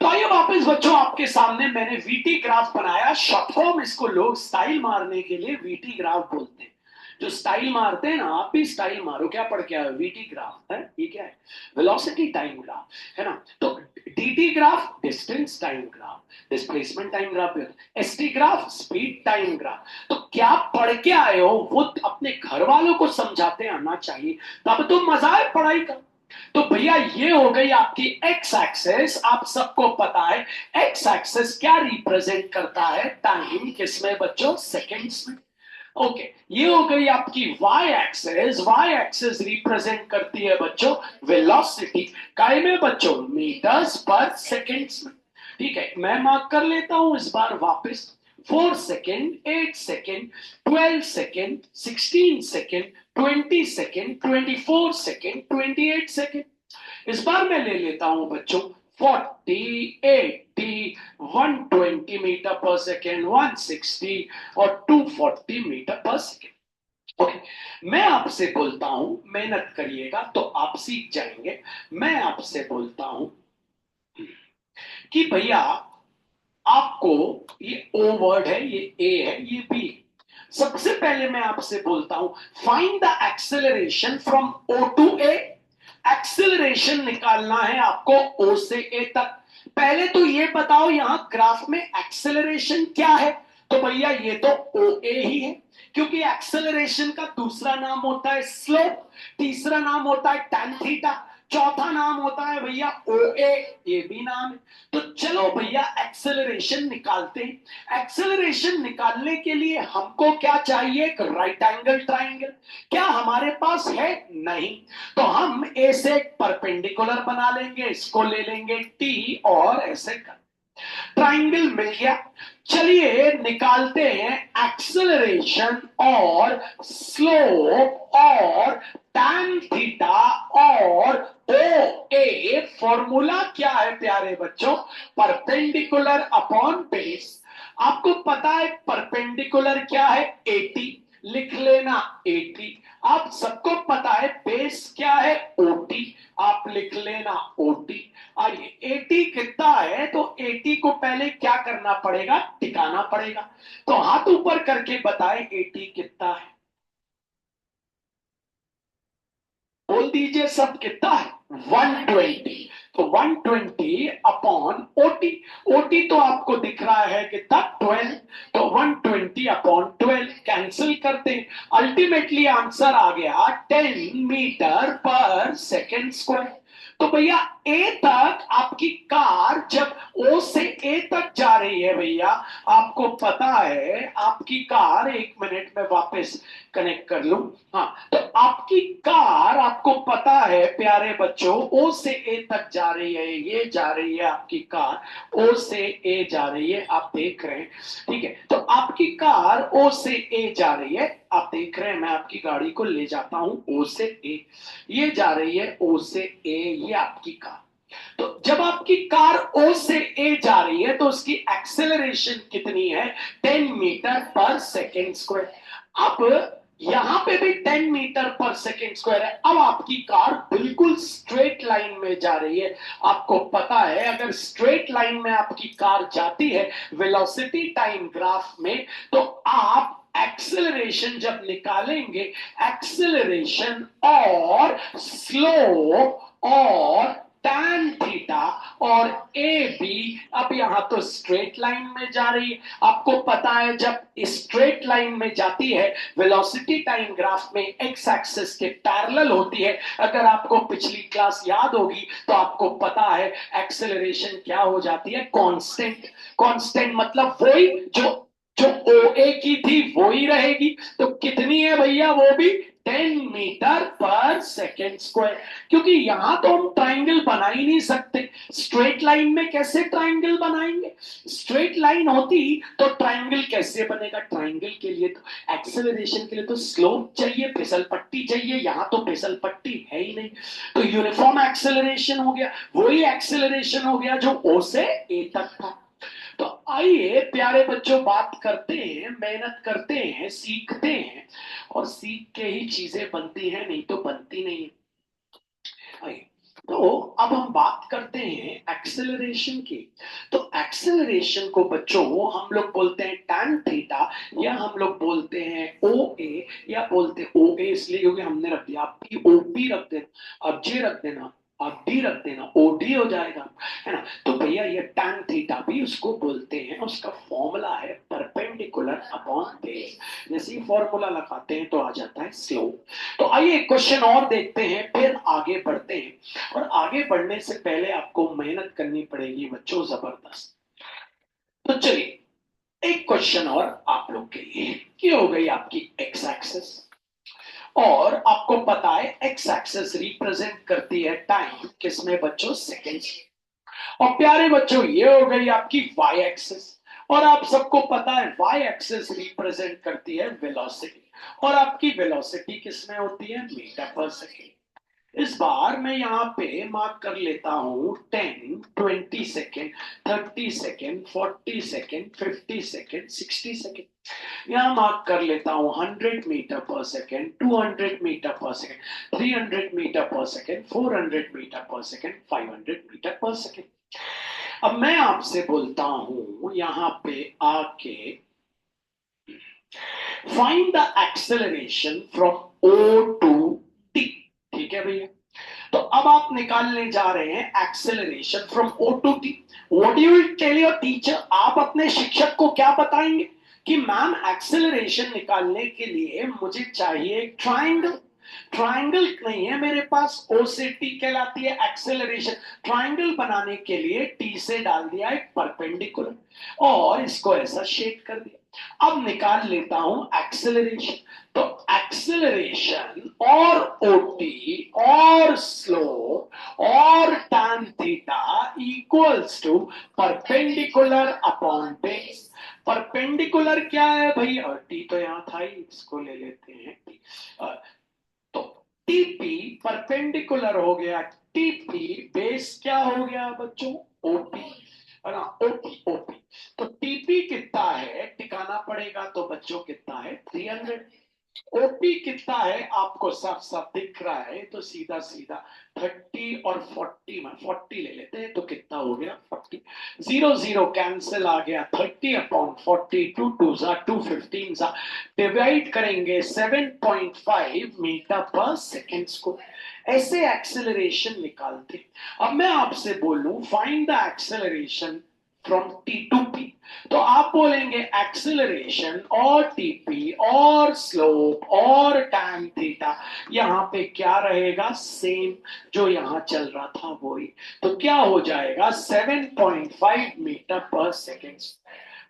तो आइए वापस बच्चों, आपके सामने मैंने वीटी ग्राफ बनाया। शॉर्ट फॉर्म इसको लोग स्टाइल मारने के लिए वीटी ग्राफ बोलते हैं। जो स्टाइल मारते हैं ना, आप भी स्टाइल मारो, क्या पढ़ के आए, वीटी ग्राफ है, ये क्या है, वेलोसिटी टाइम ग्राफ, है ना। तो DT graph distance time graph, displacement time graph, ST graph speed time graph. तो क्या पढ़ के आए हो वो अपने घर वालों को समझाते आना चाहिए, तब तो मजा है पढ़ाई का। तो भैया ये हो गई आपकी एक्स एक्सेस। आप सबको पता है एक्स एक्सेस क्या रिप्रेजेंट करता है, टाइम, किसमें बच्चों, सेकंड्स में। ओके, ये हो गई आपकी y axis. Y axis represent करती है बच्चों वेलोसिटी, काय में बच्चों, मीटर्स पर सेकंड्स में। ठीक है, मैं मार्क कर लेता हूं इस बार वापस। 4 second, 8 second, 12 second, 16 second, 20 second, 24 second, 28 second. इस बार मैं ले लेता हूं बच्चों 40, 80, 120 मीटर पर सेकेंड, 160 और 240 मीटर पर सेकेंड। ओके, मैं आपसे बोलता हूं, मेहनत करिएगा तो आप सीख जाएंगे। मैं आपसे बोलता हूं कि भैया आपको, ये ओ वर्ड है, ये ए है, ये बी। सबसे पहले मैं आपसे बोलता हूं find the acceleration from O to A. Acceleration निकालना है आपको ओ से ए तक। पहले तो ये बताओ यहां ग्राफ में एक्सेलरेशन क्या है, तो भैया ये तो ओ ए ही है, क्योंकि एक्सेलरेशन का दूसरा नाम होता है स्लोप, तीसरा नाम होता है tan थीटा, चौथा नाम होता है भैया ओ ए, ये भी नाम है। तो चलो भैया एक्सेलरेशन निकालते हैं। एक्सेलरेशन निकालने के लिए हमको क्या चाहिए, एक राइट एंगल ट्राइंगल। क्या हमारे पास है, नहीं। तो हम ए से एक परपेंडिकुलर बना लेंगे, इसको ले लेंगे टी और ऐसे कर, ट्राइंगल मिल गया। चलिए निकालते हैं एक्सेलरेशन और स्लोप और tan थीटा और ओ ए। फॉर्मूला क्या है प्यारे बच्चों, परपेंडिकुलर अपॉन बेस। आपको पता है परपेंडिकुलर क्या है, 80। लिख लेना 80। आप सबको पता है बेस क्या है, ओटी। आप लिख लेना ओटी। और 80 कितना है, तो 80 को पहले क्या करना पड़ेगा, टिकाना पड़ेगा। तो हाथ ऊपर करके बताए 80 कितना है, बोल दीजिए सब, कितना है 120। तो 120 अपॉन ओटी, ओटी तो आपको दिख रहा है कितना 12, तो 120 अपॉन 12 कैंसिल करते हैं, अल्टीमेटली आंसर आ गया 10 मीटर पर सेकेंड स्क्वायर। तो भैया ए तक आपकी कार जब ओ से ए तक जा रही है भैया, आपको पता है आपकी कार, एक मिनट में वापस कनेक्ट कर लूं, हाँ, तो आपकी कार, आपको पता है प्यारे बच्चों, ओ से ए तक जा रही है, ये जा रही है आपकी कार ओ से ए जा रही है, आप देख रहे हैं, ठीक है। तो आपकी कार ओ से ए जा रही है, आप देख रहे हैं, मैं आपकी गाड़ी को ले जाता हूं ओ से ए, ये जा रही है ओ से ए, ये आपकी कार। तो जब आपकी कार ओ से ए जा रही है तो उसकी एक्सेलरेशन कितनी है, 10 मीटर पर सेकेंड स्क्वायर। अब यहां पे भी 10 मीटर पर सेकेंड स्क्वायर है। अब आपकी कार बिल्कुल स्ट्रेट लाइन में जा रही है। आपको पता है अगर स्ट्रेट लाइन में आपकी कार जाती है वेलोसिटी टाइम ग्राफ में, तो आप एक्सेलरेशन जब निकालेंगे, एक्सेलरेशन और स्लोप और tan थीटा और ए बी, अब यहां तो स्ट्रेट लाइन में जा रही है। आपको पता है जब स्ट्रेट लाइन में जाती है वेलोसिटी टाइम ग्राफ में एक्स एक्सिस के पैरेलल होती है। अगर आपको पिछली क्लास याद होगी तो आपको पता है एक्सेलरेशन क्या हो जाती है, कांस्टेंट। कांस्टेंट मतलब वही जो जो ओ ए की थी वो ही रहेगी। तो कितनी है भैया, वो भी 10 मीटर पर सेकेंड स्क्वायर। क्योंकि यहां तो हम ट्राइंगल बना ही नहीं सकते, स्ट्रेट लाइन में कैसे ट्राइंगल बनाएंगे, स्ट्रेट लाइन होती तो ट्राइंगल कैसे बनेगा। ट्राइंगल के लिए तो एक्सेलरेशन के लिए तो स्लोप चाहिए, फिसल पट्टी चाहिए, यहां तो फिसल पट्टी है ही नहीं। तो यूनिफॉर्म एक्सेलरेशन हो गया, वही एक्सेलरेशन हो गया जो ओ से ए तक था। तो आइए प्यारे बच्चों बात करते हैं, मेहनत करते हैं, सीखते हैं, और सीख के ही चीजें बनती हैं, नहीं तो बनती नहीं है। आइए, तो अब हम बात करते हैं एक्सेलरेशन की। तो एक्सेलरेशन को बच्चों हम लोग बोलते हैं tan थीटा, या हम लोग बोलते हैं ओ ए, या बोलते हैं ओ ए इसलिए क्योंकि हमने रख दिया, आप भी ओ पी रख देना, अब जे रख देना, आप डी रख देना, ओडी हो जाएगा, है ना। तो भैया ये tan थीटा भी उसको बोलते हैं, उसका फॉर्मूला है परपेंडिकुलर अपॉन बेस। जैसे ही फॉर्मूला लगाते हैं तो आ जाता है स्लोप। तो आइए एक क्वेश्चन और देखते हैं फिर आगे बढ़ते हैं। और आगे बढ़ने से पहले आपको मेहनत करनी पड़ेगी बच्चों जबरदस्त। तो चलिए एक क्वेश्चन और आप लोग के लिए, ये हो गई आपकी एक्स एक्सिस, और आपको पता है एक्स एक्सिस रिप्रेजेंट करती है टाइम, किसमें बच्चों, सेकेंड्स। और प्यारे बच्चों ये हो गई आपकी वाई एक्सिस, और आप सबको पता है वाई एक्सिस रिप्रेजेंट करती है वेलोसिटी, और आपकी वेलोसिटी किसमें होती है, मीटर पर सेकेंड। इस बार मैं यहाँ पे मार्क कर लेता हूँ 10, 20 second, 30 second, 40 second, 50 second, 60 second. यहाँ मार्क कर लेता हूँ 100 मीटर पर सेकेंड, 200 मीटर पर सेकेंड, 300 मीटर पर सेकेंड, 400 मीटर पर सेकेंड, 500 मीटर पर सेकेंड। अब मैं आपसे बोलता हूं यहां पे आके, find the acceleration from O to T. ठीक है भैया, तो अब आप निकालने जा रहे हैं acceleration from O to T. What you will tell your teacher, आप अपने शिक्षक को क्या बताएंगे कि मैम एक्सेलरेशन निकालने के लिए मुझे चाहिए एक ट्राइंगल। ट्राइंगल नहीं है मेरे पास, ओ से टी कहलाती है एक्सेलरेशन। ट्राइंगल बनाने के लिए टी से डाल दिया एक परपेंडिकुलर, और इसको ऐसा शेड कर दिया। अब निकाल लेता हूं एक्सेलरेशन। तो एक्सेलरेशन और ओटी और स्लोप और tan theta equals to perpendicular upon base. Perpendicular क्या है भाई, टी तो यहां था ही, इसको ले लेते हैं टी। तो टीपी परपेंडिकुलर हो गया, टीपी बेस क्या हो गया बच्चों, ओपी, है ना, ओपी ओपी। तो टीपी कितना है टिकाना पड़ेगा, तो बच्चों कितना है 300। ओपी कितना है आपको साफ साफ दिख रहा है, तो सीधा सीधा 30 और 40 में 40 ले लेते हैं, तो कितना हो गया 40। 0 0 कैंसिल आ गया, 30/40, 2 2 सा डिवाइड करेंगे 7.5 मीटर पर सेकेंड को। ऐसे एक्सेलरेशन निकालते। अब मैं आपसे बोलूं find the acceleration from T to P, तो आप बोलेंगे एक्सेलरेशन और टीपी और स्लोप और टैन थीटा, यहां पे क्या रहेगा सेम जो यहां चल रहा था वही। तो क्या हो जाएगा 7.5 मीटर पर सेकेंड।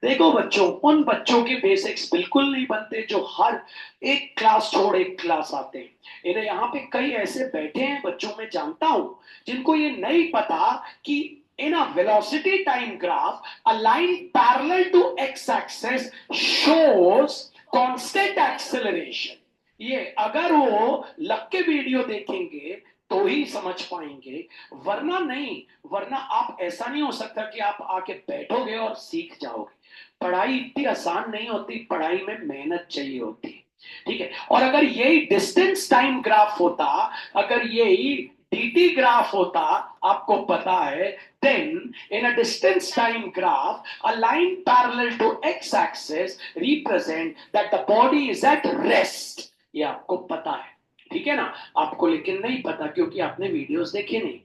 देखो बच्चों, उन बच्चों के बेसिक्स बिल्कुल नहीं बनते जो हर एक क्लास छोड़ एक क्लास आते हैं। इन्हें यहाँ पे कई ऐसे बैठे हैं बच्चों में जानता हूं जिनको ये नहीं पता कि in a velocity time graph, a line parallel to x-axis shows constant acceleration. ये अगर वो लग के वीडियो देखेंगे तो ही समझ पाएंगे, वरना नहीं। वरना आप ऐसा नहीं हो सकता कि आप आके बैठोगे और सीख जाओगे। पढ़ाई इतनी आसान नहीं होती, पढ़ाई में मेहनत चाहिए होती है। ठीक है, और अगर यही डिस्टेंस टाइम ग्राफ होता, अगर यही dt ग्राफ होता, आपको पता है, then in a distance time graph a line parallel to x-axis represent that the body is at rest। ये आपको पता है, ठीक है ना। आपको लेकिन नहीं पता क्योंकि आपने वीडियोस देखे नहीं,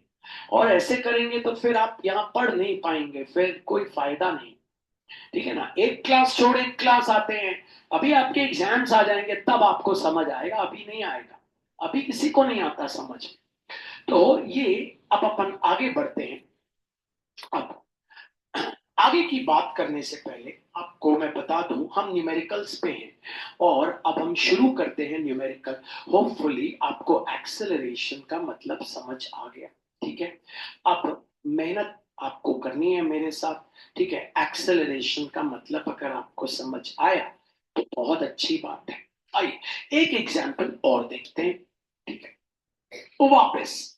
और ऐसे करेंगे तो फिर आप यहाँ पढ़ नहीं पाएंगे, फिर कोई फायदा नहीं। ठीक है ना, एक क्लास छोड़ एक क्लास आते हैं। अभी आपके एग्जाम्स आ जाएंगे तब आपको समझ आएगा, अभी नहीं आएगा, अभी किसी को नहीं आता समझ। तो ये अब अपन आगे बढ़ते हैं। अब आगे की बात करने से पहले आपको मैं बता दूं हम न्यूमेरिकल्स पे हैं, और अब हम शुरू करते हैं न्यूमेरिकल। होपफुली आपको एक्सेलरेशन का मतलब समझ आ गया। ठीक है, अब मेहनत आपको करनी है मेरे साथ। ठीक है, एक्सेलरेशन का मतलब अगर आपको समझ आया तो बहुत अच्छी बात है। आइए एक एग्जांपल और देखते हैं। ठीक है, तो वापस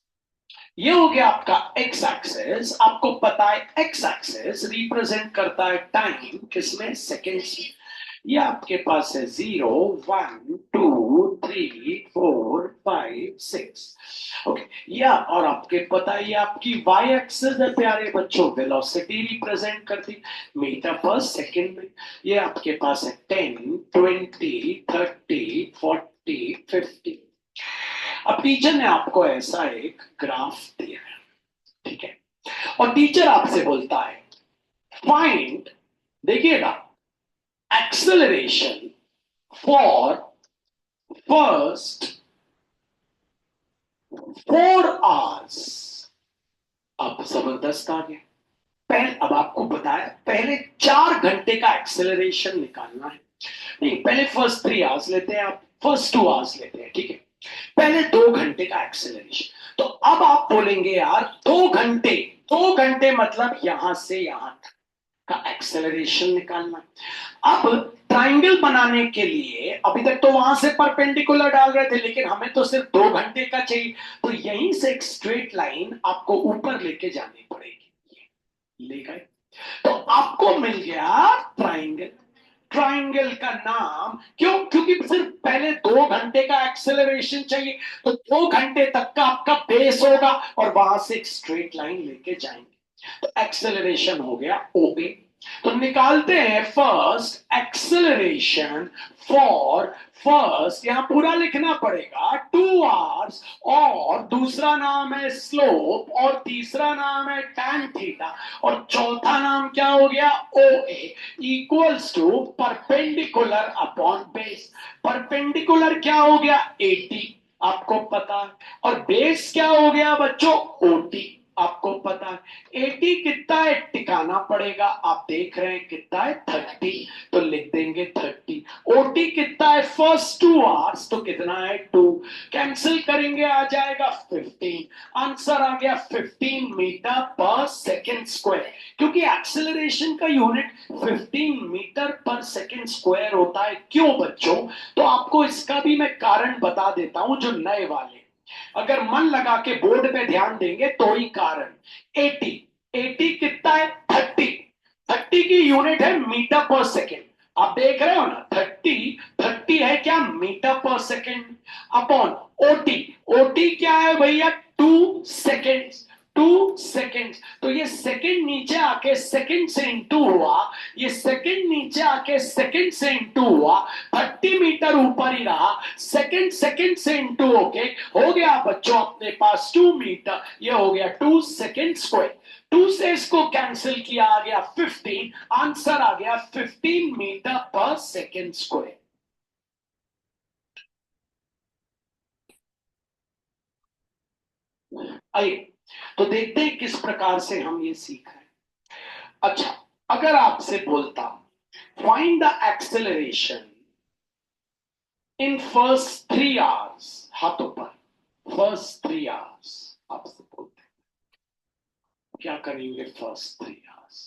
ये हो गया आपका एक्स एक्सेस। आपको पता है एक्स एक्सेस रिप्रेजेंट करता है टाइम, किसमें सेकेंड्स में। ये आपके पास है 0 1 2 3 4 5 6। ओके, या और आपके पता है ये आपकी वाई एक्सेस है प्यारे बच्चों, वेलोसिटी रिप्रेजेंट करती मीटर पर सेकेंड में। ये आपके पास है 10 20 30 40 50। अब टीचर ने आपको ऐसा एक ग्राफ दिया है, ठीक है, और टीचर आपसे बोलता है फाइंड, देखिएगा, एक्सेलरेशन फॉर फर्स्ट 4 आवर्स। अब जबरदस्त आ गया। पहले अब आपको बताया पहले 4 घंटे का एक्सेलरेशन निकालना है। नहीं, पहले फर्स्ट 3 आवर्स लेते हैं, आप फर्स्ट 2 आवर्स लेते हैं। ठीक है, पहले 2 घंटे का एक्सेलरेशन। तो अब आप बोलेंगे यार 2 घंटे, 2 घंटे मतलब यहां से यहां तक का एक्सेलरेशन निकालना। अब ट्राइंगल बनाने के लिए अभी तक तो वहां से परपेंडिकुलर डाल रहे थे, लेकिन हमें तो सिर्फ 2 घंटे का चाहिए। तो यहीं से एक स्ट्रेट लाइन आपको ऊपर लेके जानी पड़ेगी। ले गए, तो आपको मिल गया ट्राइंगल। ट्राइंगल का नाम क्यों? क्योंकि सिर्फ पहले 2 घंटे का एक्सेलरेशन चाहिए, तो 2 घंटे तक का आपका बेस होगा और वहां से एक स्ट्रेट लाइन लेके जाएंगे। तो एक्सेलरेशन हो गया ओए। तो निकालते हैं फर्स्ट एक्सेलरेशन फॉर फर्स्ट, यहां पूरा लिखना पड़ेगा 2 आवर्स, और दूसरा नाम है स्लोप, और तीसरा नाम है टैन थीटा, और चौथा नाम क्या हो गया O A, equals to perpendicular upon base. Perpendicular क्या हो गया 80, आपको पता है, और बेस क्या हो गया बच्चों ओटी, आपको पता है। 80 कितना है टिकाना पड़ेगा, आप देख रहे हैं कितना है 30, तो लिख देंगे 30। ओटी कितना है फर्स्ट 2 आवर्स, तो कितना है 2, कैंसिल करेंगे आ जाएगा 15। आंसर आ गया 15 मीटर पर सेकेंड स्क्वायर, क्योंकि एक्सेलरेशन का यूनिट 15 मीटर पर सेकेंड स्क्वायर होता है। क्यों बच्चों? तो आपको इसका भी मैं कारण बता देता हूं, जो नए वाले अगर मन लगा के बोर्ड पे ध्यान देंगे तो ही कारण। 80, 80 कितना है 30, 30 की यूनिट है मीटर पर सेकेंड। आप देख रहे हो ना 30, 50 है क्या, मीटर पर सेकेंड, अपॉन ओटी, ओटी क्या है भैया, 2 सेकेंड्स, 2 सेकेंड्स। तो ये सेकेंड नीचे आके सेकेंड से इंटू हुआ, ये सेकेंड नीचे आके सेकेंड से इंटू हुआ, 30 मीटर ऊपर ही रहा, सेकेंड सेकेंड से इंटू होके हो गया बच्चों अपने पास 2 मीटर, ये हो गया 2 सेकेंड स्क्वायर। 2 से इसको कैंसिल किया, आ गया 15, आंसर आ गया 15 मीटर पर सेकेंड स्क्वायर। आइए तो देखते हैं किस प्रकार से हम ये सीख रहे हैं। अच्छा, अगर आपसे बोलता find the acceleration in first 3 hours, हाथों पर, फर्स्ट 3 आवर्स आपसे बोलते क्या करेंगे फर्स्ट 3 आवर्स,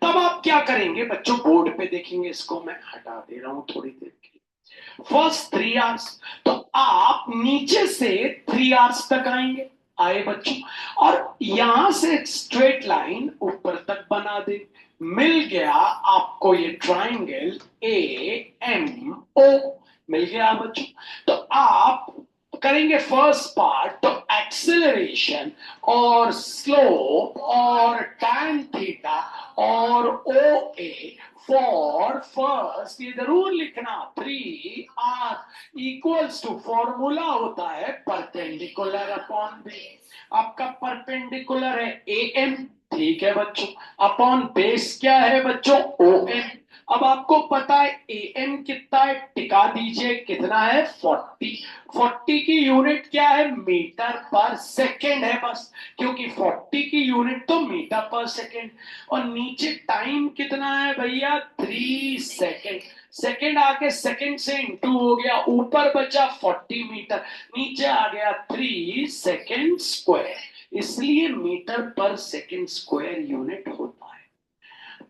तब आप क्या करेंगे बच्चों, बोर्ड पे देखेंगे, इसको मैं हटा दे रहा हूं थोड़ी देर के लिए, फर्स्ट 3 आवर्स, तो आप नीचे से 3 आवर्स तक आएंगे, आए बच्चों, और यहां से स्ट्रेट लाइन ऊपर तक बना दे, मिल गया आपको ये ट्राइंगल ए एम ओ, मिल गया बच्चों। तो आप करेंगे फर्स्ट पार्ट, तो एक्सेलरेशन और स्लोप और tan थीटा और ओ ए फॉर फर्स्ट, ये जरूर लिखना, 3r इक्वल्स टू, फॉर्मूला होता है परपेंडिकुलर अपॉन बेस, आपका परपेंडिकुलर है ए एम, ठीक है बच्चों, अपॉन बेस क्या है बच्चों, ओ एम। अब आपको पता है ए एम कितना है, टिका दीजिए, कितना है 40, 40 की यूनिट क्या है, मीटर पर सेकेंड है बस, क्योंकि 40 की यूनिट तो मीटर पर सेकेंड, और नीचे टाइम कितना है भैया 3 सेकेंड, सेकेंड आके सेकेंड से इंटू हो गया, ऊपर बचा 40 मीटर, नीचे आ गया 3 सेकेंड स्क्वायर, इसलिए मीटर पर सेकेंड स्क्वायर यूनिट होता है।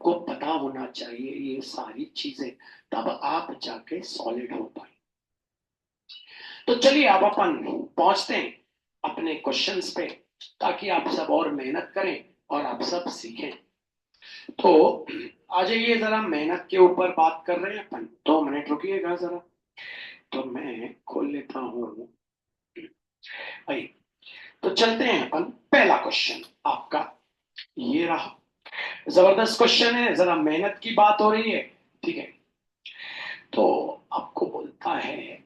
को पता होना चाहिए ये सारी चीजें, तब आप जाके सॉलिड हो पाए। तो चलिए अब अपन पहुंचते हैं अपने क्वेश्चंस पे, ताकि आप सब और मेहनत करें और आप सब सीखें। तो आ जाइए, जरा मेहनत के ऊपर बात कर रहे हैं अपन, 2 मिनट रुकिएगा जरा, तो मैं खोल लेता हूं भाई। तो चलते हैं अपन, पहला क्वेश्चन आपका ये रहा, जबरदस्त क्वेश्चन है, जरा मेहनत की बात हो रही है, ठीक है। तो आपको बोलता है,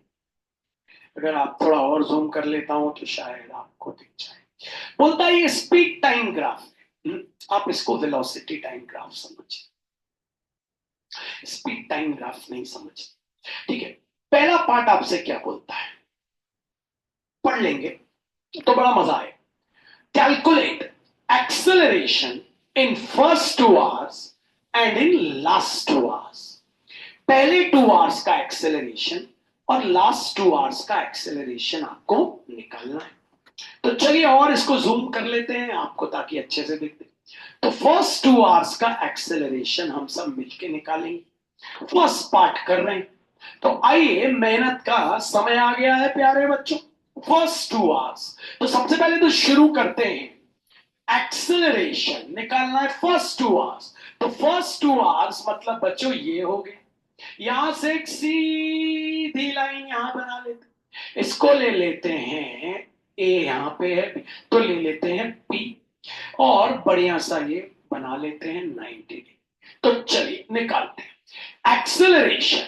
अगर आप थोड़ा और जूम कर लेता हूं तो शायद आपको दिख जाए, बोलता है ये स्पीड टाइम ग्राफ, आप इसको वेलोसिटी टाइम ग्राफ समझिए, स्पीड टाइम ग्राफ नहीं समझिए, ठीक है। पहला पार्ट आपसे क्या बोलता है, पढ़ लेंगे तो बड़ा मजा आए। Calculate acceleration in first 2 hours and in last 2 hours, पहले 2 आवर्स का एक्सेलरेशन और लास्ट 2 आवर्स का एक्सेलरेशन आपको निकालना है। तो चलिए और इसको जूम कर लेते हैं आपको, ताकि अच्छे से दिखते। तो फर्स्ट 2 आवर्स का एक्सेलरेशन हम सब मिलके निकालेंगे, फर्स्ट पार्ट कर रहे हैं। तो आइए, मेहनत का समय आ गया है प्यारे बच्चों, फर्स्ट 2 आवर्स। तो सबसे पहले तो शुरू करते हैं, एक्सेलरेशन निकालना है फर्स्ट 2 आवर्स। तो फर्स्ट 2 आवर्स मतलब बच्चों ये हो गए, यहां से एक सीधी लाइन यहां बना लेते, इसको ले लेते हैं ए, यहां पे है B, तो ले लेते हैं P, और बढ़िया सा ये बना लेते हैं 90 डिग्री। तो चलिए निकालते हैं एक्सेलरेशन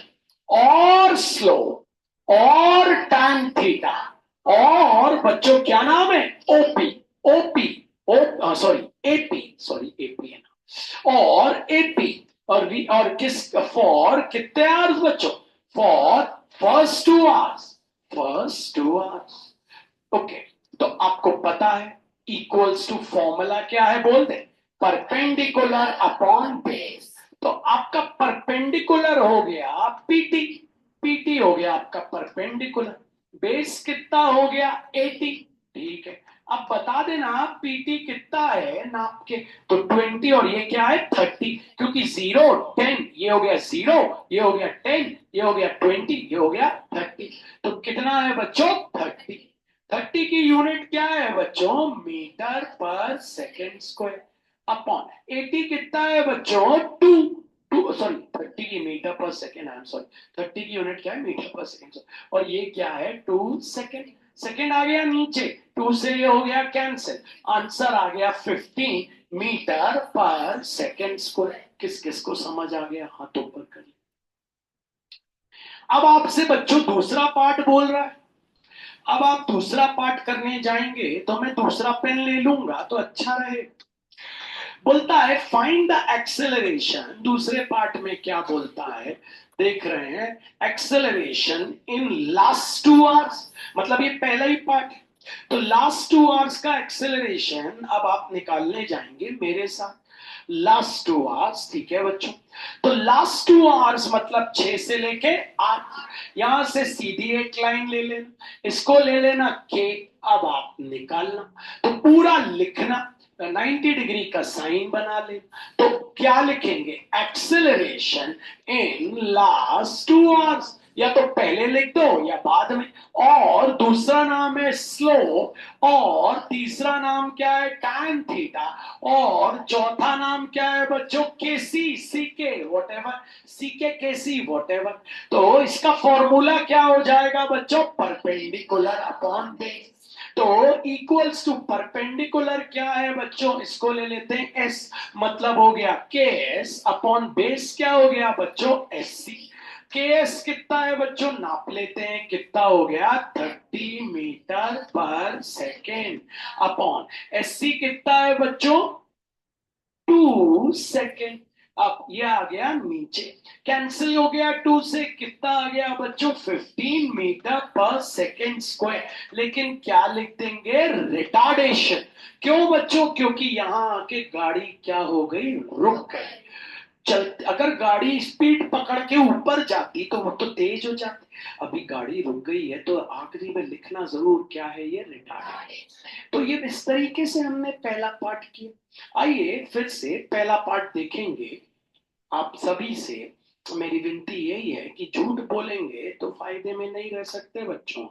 और स्लो और tan थीटा, और बच्चों क्या नाम है, ओपी, ओपी ओ सॉरी एपी, सॉरी एपी है ना, और एपी, और किस, फॉर कितने आवर्स बच्चों, for first 2 hours, first 2 hours, okay. तो आपको पता है इक्वल्स टू, फॉर्मूला क्या है बोल दे, परपेंडिकुलर अपॉन बेस। तो आपका परपेंडिकुलर हो गया पीटी, पीटी हो गया आपका परपेंडिकुलर, बेस कितना हो गया 80, ठीक है। अब बता देना पीटी कितना है नाप के, तो 20, और ये क्या है 30, क्योंकि 0 10, ये हो गया 0, ये हो गया 10, ये हो गया 20, ये हो गया 30, तो कितना है बच्चों 30, 30 की यूनिट क्या है बच्चों, मीटर पर सेकेंड स्क्वायर, अपॉन 80 कितना है बच्चों 2, सॉरी 30 की मीटर पर सेकेंड, आई एम सॉरी, 30 की यूनिट क्या है, मीटर पर सेकेंड। और ये क्या है, 2 सेकेंड। सेकेंड आ गया नीचे, 2 से ये हो गया कैंसिल, आंसर आ गया 15 मीटर पर सेकेंड स्क्वायर। किस किस को समझ आ गया, हाथों पर करिए। अब आपसे बच्चों दूसरा पार्ट बोल रहा है। अब आप दूसरा पार्ट करने जाएंगे तो मैं दूसरा पेन ले लूंगा तो अच्छा रहे। बोलता है फाइंड द एक्सेलरेशन, दूसरे पार्ट में क्या बोलता है, देख रहे हैं, एक्सेलरेशन इन लास्ट 2 आवर्स, मतलब ये पहला ही पार्ट है। तो लास्ट 2 आवर्स का एक्सेलरेशन अब आप निकालने जाएंगे मेरे साथ। लास्ट 2 आवर्स, ठीक है बच्चों। तो लास्ट 2 आवर्स मतलब 6 से लेके 8, यहां से सीधी एक लाइन ले लेना, इसको ले लेना के। अब आप निकालना तो पूरा लिखना, 90 डिग्री का साइन बना ले। तो क्या लिखेंगे, एक्सेलरेशन इन लास्ट 2 आवर्स, या तो पहले लिख दो या बाद में। और दूसरा नाम है स्लो, और तीसरा नाम क्या है, टैन थीटा, और चौथा नाम क्या है बच्चों, केसी, सीके वॉटेवर, सीके केसी वॉटेवर। तो इसका फॉर्मूला क्या हो जाएगा बच्चों, परपेंडिकुलर अपॉन बेस। तो इक्वल्स टू परपेंडिकुलर क्या है बच्चों, इसको ले लेते हैं एस, मतलब हो गया के एस अपॉन बेस क्या हो गया बच्चों, एस सी। के एस कितना है बच्चों, नाप लेते हैं, कितना हो गया 30 मीटर पर सेकेंड, अपॉन एस सी कितना है बच्चों, 2 सेकेंड। अब ये आ गया नीचे, कैंसिल हो गया, 2 से कितना आ गया बच्चों, 15 मीटर पर सेकेंड स्क्वायर। लेकिन क्या लिख देंगे, रिटार्डेशन। क्यों बच्चों, क्योंकि यहां आके गाड़ी क्या हो गई, रुक गई। चल, अगर गाड़ी स्पीड पकड़ के ऊपर जाती तो वो तो तेज हो जाती, अभी गाड़ी रुक गई है तो आखिरी में लिखना जरूर क्या है, ये रिटार्डेशन। तो ये इस तरीके से हमने पहला पार्ट किया। आइए फिर से पहला पार्ट देखेंगे। आप सभी से मेरी विनती यही है कि झूठ बोलेंगे तो फायदे में नहीं रह सकते बच्चों।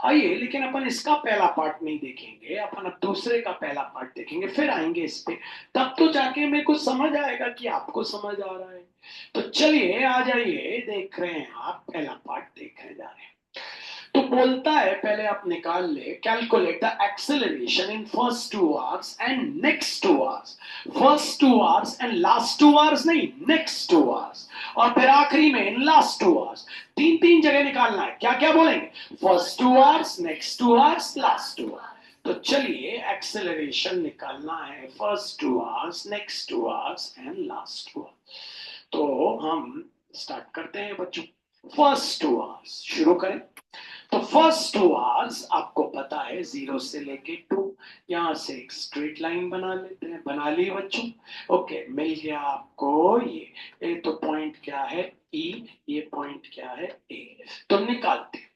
आइए, लेकिन अपन इसका पहला पार्ट नहीं देखेंगे, अपन अब दूसरे का पहला पार्ट देखेंगे, फिर आएंगे इस पे। तब तो जाके मेरे को समझ आएगा कि आपको समझ आ रहा है। तो चलिए आ जाइए, देख रहे हैं आप, पहला पार्ट देखने जा रहे हैं। तो बोलता है, पहले आप निकाल ले, calculate the acceleration in first 2 hours and next 2 hours. First 2 hours and last 2 hours नहीं, नेक्स्ट 2 आवर्स, और फिर आखिरी में इन लास्ट 2 आवर्स। तीन तीन जगह निकालना है, क्या क्या बोलेंगे, first 2 hours, next 2 hours, last 2 hours. तो चलिए एक्सेलरेशन निकालना है, first 2 hours, next 2 hours and last 2 hours. तो हम स्टार्ट करते हैं बच्चों। फर्स्ट 2 आवर्स शुरू करें। तो फर्स्ट 2 आवर्स आपको पता है 0 से लेके 2, यहां से एक स्ट्रेट लाइन बना लेते हैं, बना ली बच्चों। ओके, मिल गया आपको ये तो पॉइंट क्या है, ई, ये पॉइंट क्या है, ए। तो निकालते हैं।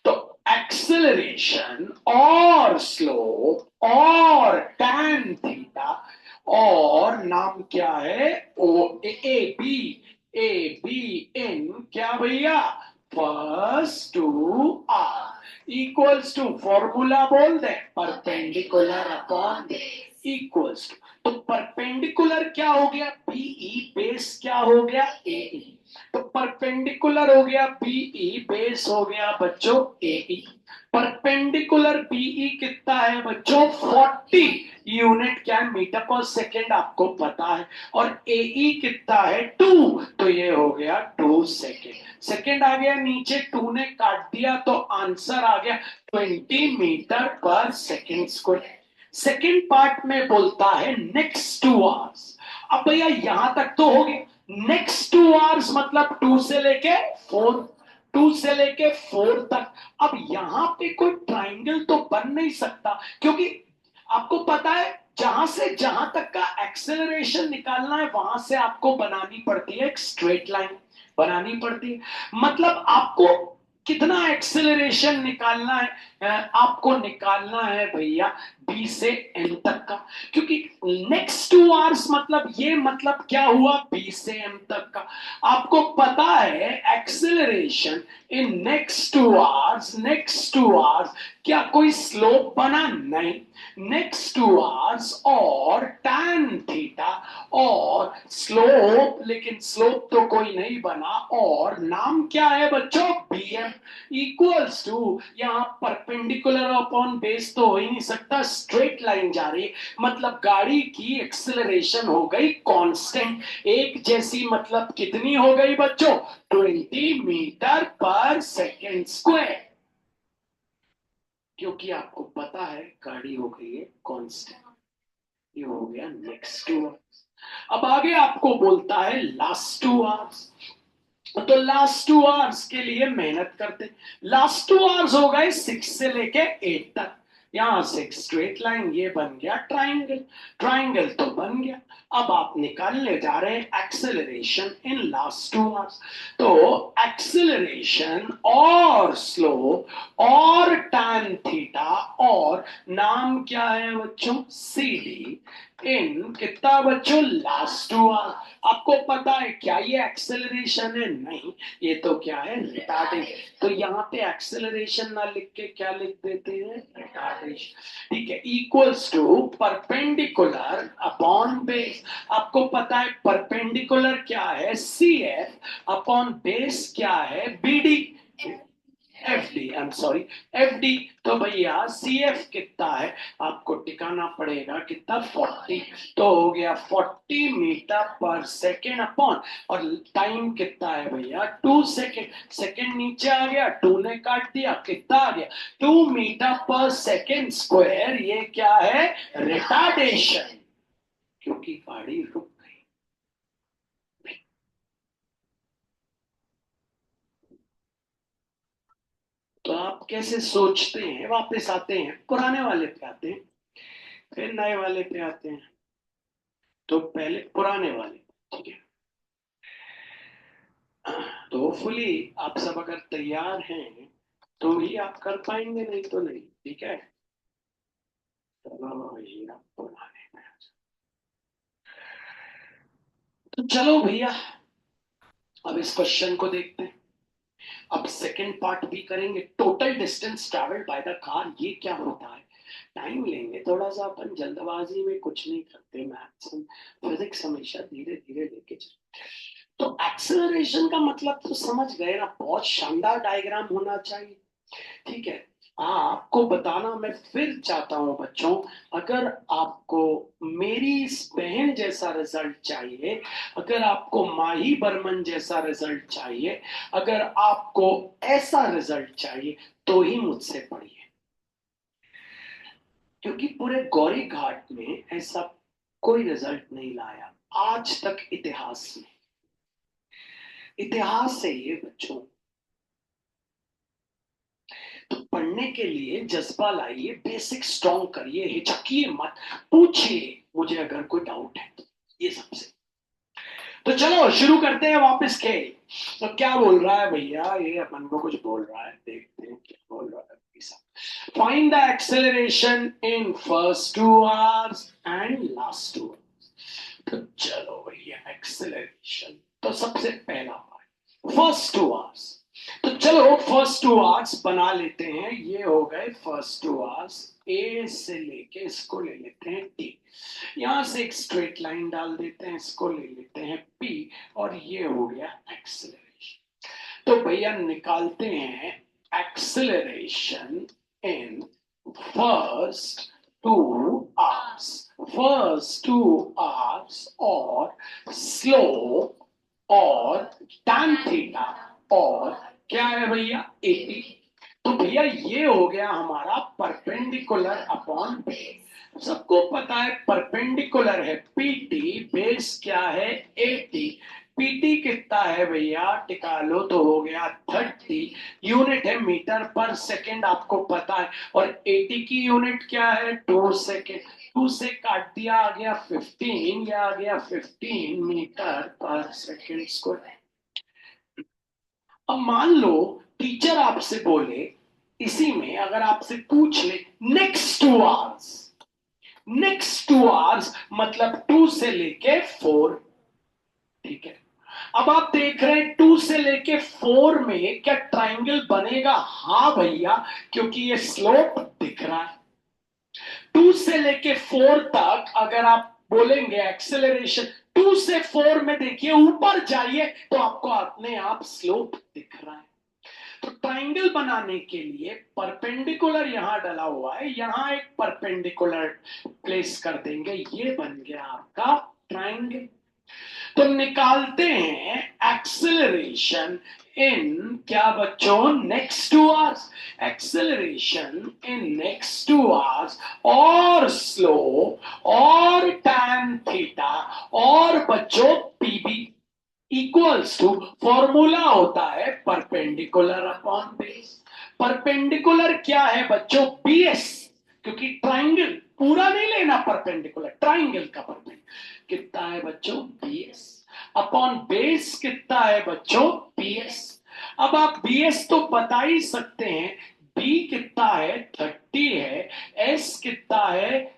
तो एक्सेलरेशन और स्लोप और टैन थीटा, और नाम क्या है, ओ ए बी, ए बी इन क्या भैया, first 2 R equals to, formula बोल दे, परपेंडिकुलर अपॉन इक्वल्स टू। तो परपेंडिकुलर क्या हो गया, बीई, बेस क्या हो गया, ए। तो परपेंडिकुलर हो गया बीई, बेस हो गया बच्चों एई। परपेंडिकुलर बीई कितना है बच्चों, 40 यूनिट, क्या है, मीटर पर सेकेंड, आपको पता है। और एई कितना है, 2, तो ये हो गया 2 सेकेंड। सेकेंड आ गया नीचे, 2 ने काट दिया तो आंसर आ गया 20 मीटर पर सेकेंड स्क्वायर। सेकेंड पार्ट में बोलता है नेक्स्ट 2 आवर्स। अब भैया यहां तक तो हो गया, नेक्स्ट 2 आवर्स मतलब 2 से लेके 4, 2 से लेके 4 तक। अब यहां पे कोई ट्राइंगल तो बन नहीं सकता, क्योंकि आपको पता है जहां से जहां तक का एक्सेलरेशन निकालना है वहां से आपको बनानी पड़ती है एक स्ट्रेट लाइन, बनानी पड़ती है। मतलब आपको कितना एक्सेलरेशन निकालना है, आपको निकालना है भैया बी से एम तक का, क्योंकि नेक्स्ट 2 आवर्स मतलब ये मतलब क्या हुआ, बी से एम तक का। आपको पता है एक्सेलरेशन इन नेक्स्ट 2 आवर्स क्या कोई स्लोप बना, नहीं। नेक्स्ट 2 आवर्स और tan थीटा और स्लोप, लेकिन स्लोप तो कोई नहीं बना, और नाम क्या है बच्चों, bm इक्वल्स टू, यहाँ परपेंडिकुलर अपॉन बेस तो हो ही नहीं सकता, स्ट्रेट लाइन जा रही है, मतलब गाड़ी की एक्सेलरेशन हो गई कांस्टेंट, एक जैसी, मतलब कितनी हो गई बच्चों, 20 मीटर पर सेकेंड स्क्वायर, क्योंकि आपको पता है गाड़ी हो गई है कांस्टेंट। ये हो गया नेक्स्ट 2 आवर्स। अब आगे आपको बोलता है लास्ट 2 आवर्स, तो लास्ट 2 आवर्स के लिए मेहनत करते। लास्ट 2 आवर्स हो गए 6 से लेके 8 तक, यहां से स्ट्रेट लाइन, ये बन गया ट्राइंगल, ट्राइंगल तो बन गया। अब आप निकालने जा रहे हैं एक्सेलरेशन इन लास्ट 2 आवर्स, तो एक्सेलरेशन और स्लोप और tan थीटा और नाम क्या है बच्चों, सी डी, इन कितना बच्चों, लास्ट 2 आवर्स। आपको पता है क्या ये एक्सेलरेशन है, नहीं, ये तो क्या है, रिटार्डिंग। तो यहाँ पे एक्सेलरेशन ना लिख के क्या लिख देते हैं, रिटार्डेशन, ठीक है, equals to perpendicular upon base. आपको पता है परपेंडिकुलर क्या है, सी एफ, अपॉन बेस क्या है, B D, F D, I am sorry, F D. तो भैया सी एफ कितना है, आपको टिकाना पड़ेगा कितना, 40, तो हो गया 40 मीटर पर सेकेंड अपॉन, और टाइम कितना है भैया, 2 सेकेंड, सेकेंड नीचे आ गया, 2 ने काट दिया, कितना आ गया, 2 मीटर पर सेकेंड स्क्वायर। ये क्या है, रिटार्डेशन, क्योंकि गाड़ी रुक गई। तो आप कैसे सोचते हैं, वापस आते हैं पुराने वाले पे आते हैं, फिर नए वाले पे आते हैं। तो पहले पुराने वाले, ठीक है, तो होपफुली आप सब अगर तैयार हैं तो ही आप कर पाएंगे, नहीं तो नहीं, ठीक है। चलो भैया पुराने में तो चलो भैया, अब इस क्वेश्चन को देखते हैं। अब सेकंड पार्ट भी करेंगे, total distance travelled by the car, ये क्या होता है, टाइम लेंगे थोड़ा सा, अपन जल्दबाजी में कुछ नहीं करते, मैथ्स फिजिक्स हमेशा धीरे धीरे लेके चलते। तो एक्सेलरेशन का मतलब तो समझ गए ना, बहुत शानदार डायग्राम होना चाहिए, ठीक है। आपको बताना मैं फिर चाहता हूं बच्चों, अगर आपको मेरी इस बहन जैसा रिजल्ट चाहिए, अगर आपको माही बर्मन जैसा रिजल्ट चाहिए, अगर आपको ऐसा रिजल्ट चाहिए, तो ही मुझसे पढ़िए, क्योंकि पूरे गौरी घाट में ऐसा कोई रिजल्ट नहीं लाया आज तक इतिहास में। इतिहास है ये बच्चों, तो पढ़ने के लिए जज्बा लाइए, बेसिक स्ट्रॉन्ग करिए, हिचकिए मत, पूछिए मुझे अगर कोई डाउट है तो, ये सबसे। तो चलो शुरू करते हैं वापस खेल। तो क्या बोल रहा है भैया, ये अपन को कुछ बोल रहा है, देखते हैं क्या बोल रहा है। Find the acceleration in first 2 hours and last 2 hours. तो चलो भैया एक्सेलरेशन, तो सबसे पहला फर्स्ट 2 आवर्स, तो चलो फर्स्ट 2 आवर्स बना लेते हैं, ये हो गए फर्स्ट 2 आवर्स, ए से लेके इसको ले लेते हैं टी, यहां से एक स्ट्रेट लाइन डाल देते हैं, इसको ले लेते हैं पी, और ये हो गया एक्सेलरेशन। तो भैया निकालते हैं acceleration in first 2 hours, first 2 hours, और स्लोप और tan थीटा, और क्या है भैया 80। तो भैया ये हो गया हमारा परपेंडिकुलर अपॉन बेस, सबको पता है परपेंडिकुलर है पीटी, बेस क्या है 80, पीटी कितना है भैया, टिका लो, तो हो गया 30, यूनिट है मीटर पर सेकंड, आपको पता है, और 80 की यूनिट क्या है, 2 सेकंड, 2 से काट दिया, आ गया 15, या आ गया 15 मीटर पर सेकंड स्क्वायर। अब मान लो टीचर आपसे बोले, इसी में अगर आपसे पूछ ले नेक्स्ट 2 आवर्स, नेक्स्ट 2 आवर्स मतलब 2 से लेके 4। ठीक है, अब आप देख रहे हैं 2 से लेके 4 में क्या ट्राइंगल बनेगा? हाँ भैया, क्योंकि ये स्लोप दिख रहा है। 2 से लेके 4 तक अगर आप बोलेंगे एक्सेलरेशन 2 से 4 में, देखिए ऊपर जाइए तो आपको अपने आप स्लोप दिख रहा है। तो ट्राइंगल बनाने के लिए परपेंडिकुलर यहां डला हुआ है, यहां एक परपेंडिकुलर प्लेस कर देंगे, ये बन गया आपका ट्राइंगल। तो निकालते हैं एक्सेलरेशन इन क्या बच्चों? Next 2 hours. Acceleration in next 2 hours और स्लो और tan थीटा और बच्चों पीबी इक्वल्स टू, फॉर्मूला होता है परपेंडिकुलर अपॉन बेस। परपेंडिकुलर क्या है बच्चों? बीएस, क्योंकि ट्राइंगल पूरा नहीं लेना, परपेंडिकुलर ट्राइंगल का परपेंडिकुलर कितना है बच्चों? बीएस अपॉन बेस कितना है बच्चों? बीएस। अब आप बीएस तो बता ही सकते हैं, बी कितना है? 30 है, एस कितना है?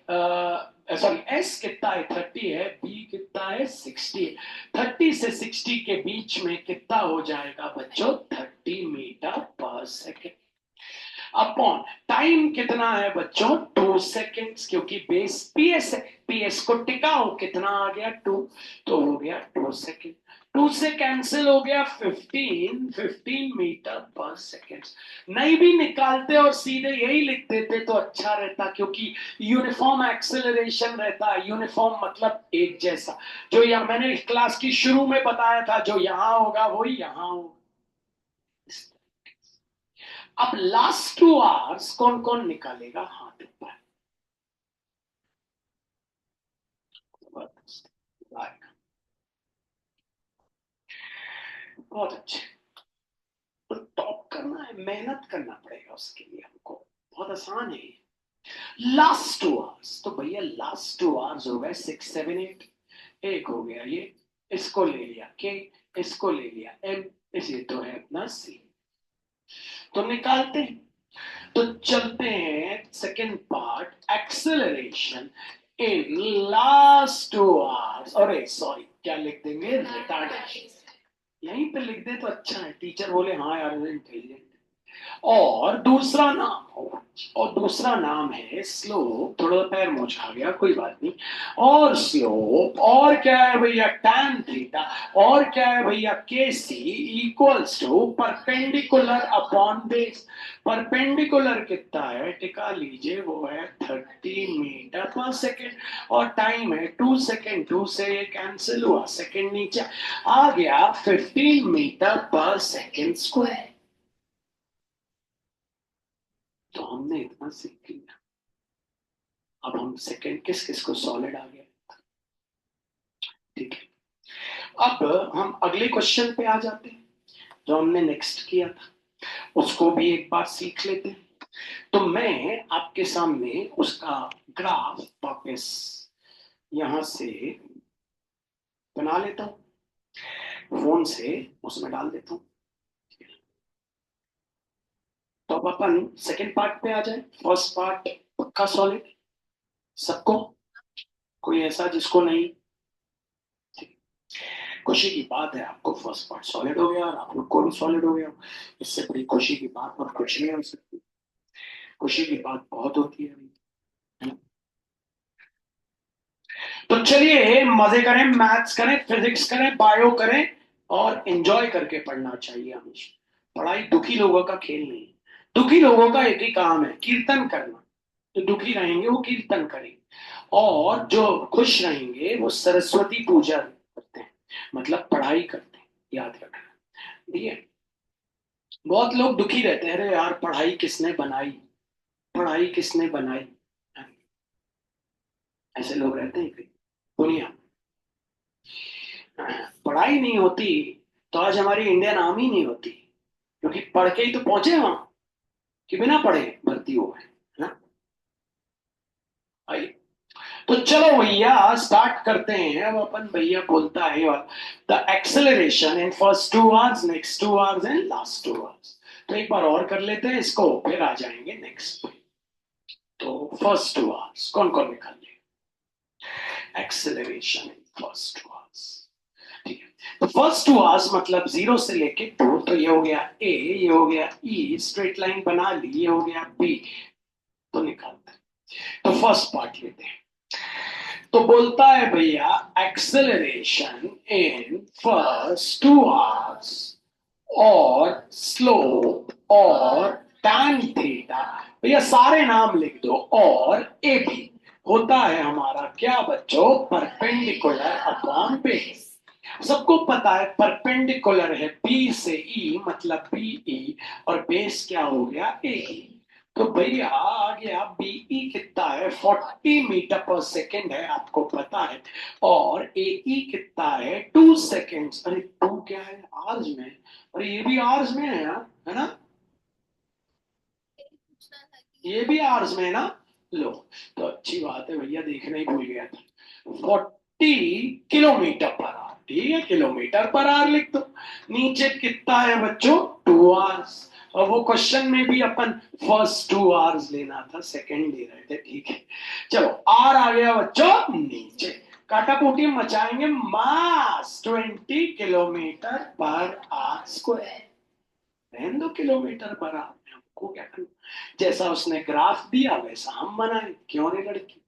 सॉरी, एस कितना है? 30 है, बी कितना है? 60 है। 30 से 60 के बीच में कितना हो जाएगा बच्चों? 30 मीटर पर सेकेंड। अपॉन टाइम कितना है बच्चों? 2 सेकेंड्स, क्योंकि बेस पीएस है, पीएस को टिकाओ, कितना आ गया? 2, तो हो गया 2 सेकेंड। 2 से कैंसिल हो गया 15 मीटर पर सेकेंड। नहीं भी निकालते और सीधे यही लिख देते तो अच्छा रहता, क्योंकि यूनिफॉर्म एक्सेलरेशन रहता है। यूनिफॉर्म मतलब एक जैसा, जो यहाँ मैंने क्लास की शुरू में बताया था, जो यहां होगा वही यहां होगा। अब लास्ट 2 आवर्स कौन कौन निकालेगा? हाथ ऊपर। बहुत अच्छे। तो टॉप करना है, मेहनत करना पड़ेगा उसके लिए हमको, बहुत आसान है। लास्ट 2 आवर्स, तो भैया लास्ट 2 आवर्स हो गए 6 7 8। एक हो गया ये, इसको ले लिया के, इसको ले लिया एम, इसे तो है अपना सी। तो निकालते हैं, तो चलते हैं second part, acceleration in last 2 hours. अरे सॉरी, क्या लिख देंगे? रिटार्डेशन। यहीं पे लिख दे तो अच्छा है, टीचर बोले हाँ यार इंटेलिजेंट। और दूसरा नाम हो, और दूसरा नाम है स्लोप। थोड़ा पैर मोच खा गया, कोई बात नहीं। और स्लोप, और क्या है भैया? tan थीटा, और क्या है भैया? K C equals to perpendicular upon base. Perpendicular कितना है? टिका लीजिए, वो है 30 मीटर पर सेकेंड, और टाइम है 2 सेकेंड। 2 से ये कैंसिल हुआ, सेकेंड नीचे आ गया, 15 मीटर पर सेकेंड स्क्वायर। तो हमने इतना सीख लिया, अब हम सेकंड किस किस को सॉलिड आ गया। ठीक है, अब हम अगले क्वेश्चन पे आ जाते हैं, जो हमने नेक्स्ट किया था उसको भी एक बार सीख लेते हैं। तो मैं आपके सामने उसका ग्राफ वापस यहां से बना लेता हूं, फोन से उसमें डाल देता हूं। तो अब अपन सेकंड पार्ट पे आ जाए। फर्स्ट पार्ट पक्का सॉलिड सबको? कोई ऐसा जिसको नहीं? खुशी की बात है, आपको फर्स्ट पार्ट सॉलिड हो गया और आप लोग को भी सॉलिड हो गया। इससे बड़ी खुशी की बात और कुछ नहीं हो सकती। खुशी की बात बहुत होती है। तो चलिए मजे करें, मैथ्स करें, फिजिक्स करें, बायो करें, और एंजॉय करके पढ़ना चाहिए हमेशा। पढ़ाई दुखी लोगों का खेल नहीं है। दुखी लोगों का एक ही काम है, कीर्तन करना। जो दुखी रहेंगे वो कीर्तन करेंगे, और जो खुश रहेंगे वो सरस्वती पूजा करते हैं, मतलब पढ़ाई करते हैं। याद रखना, ठीक है? बहुत लोग दुखी रहते हैं, अरे यार पढ़ाई किसने बनाई, पढ़ाई किसने बनाई। ऐसे लोग रहते हैं कहीं दुनिया। पढ़ाई नहीं होती तो आज हमारी इंडियन आर्मी नहीं होती, क्योंकि पढ़ के ही तो पहुंचे वहां, कि बिना पढ़े भर्ती हो गए, है ना? आइए, तो चलो भैया स्टार्ट करते हैं। अब अपन भैया बोलता है the acceleration in first 2 hours, next 2 hours and last 2 hours. तो एक बार और कर लेते हैं इसको, फिर आ जाएंगे नेक्स्ट पे। तो फर्स्ट 2 आवर्स कौन कौन निकाल? Acceleration in first 2 hours. ठीक है, तो फर्स्ट 2 आवर्स मतलब 0 से लेके 2, तो ये हो गया ए, ये हो गया ई, स्ट्रेट लाइन बना ली, ये हो गया बी, तो निकालते हैं। तो फर्स्ट पार्ट लेते हैं। तो बोलता है भैया एक्सेलरेशन इन फर्स्ट 2 आवर्स और स्लोप और tan थीटा, भैया सारे नाम लिख दो, और ए बी होता है हमारा क्या बच्चों, परपेंडिकुलर अपॉन बेस। सबको पता है परपेंडिकुलर है बी से ई मतलब बीई, और बेस क्या हो गया ए। तो भैया आ गया बीई कितना है, 40 मीटर पर सेकेंड है, आपको पता है, और एई कितना है, 2 सेकेंड्स। अरे 2 क्या है, आवर्स में, अरे ये भी आवर्स में है यार, है ना, ये भी आवर्स में है ना। लो, तो अच्छी बात है भैया, देखना ही भूल गया था। 40 किलोमीटर पर आवर, ठीक है, किलोमीटर पर आवर लिख दो। नीचे कितना है बच्चों, 2 आवर्स, और वो क्वेश्चन में भी अपन फर्स्ट 2 आवर्स लेना था, सेकंड ले रहे थे, ठीक है। चलो आर आ गया बच्चों नीचे, काटाकुटी मचाएंगे, मास 20 किलोमीटर पर आवर स्क्वायर, रहने दो किलोमीटर पर आवर में, हमको क्या करना, जैसा उसने ग्राफ दिया वैसा हम बनाए, क्यों रे लड़की,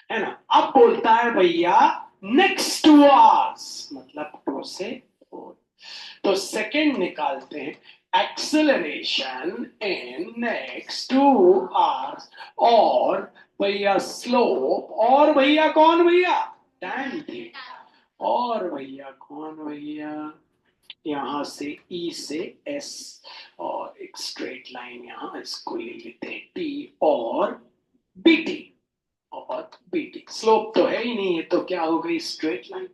है ना। अब बोलता है भैया नेक्स्ट 2 आवर्स मतलब 2 से 4, तो सेकंड निकालते हैं, एक्सेलरेशन इन नेक्स्ट 2 आवर्स, और भैया स्लोप, और भैया कौन भैया, tan थीटा, और भैया कौन भैया, यहां से ई से एस, और एक स्ट्रेट लाइन यहां, इसको ले लेते हैं टी, और बीटी, और बीटी स्लोप तो है ही नहीं है, तो क्या हो गई, स्ट्रेट लाइन,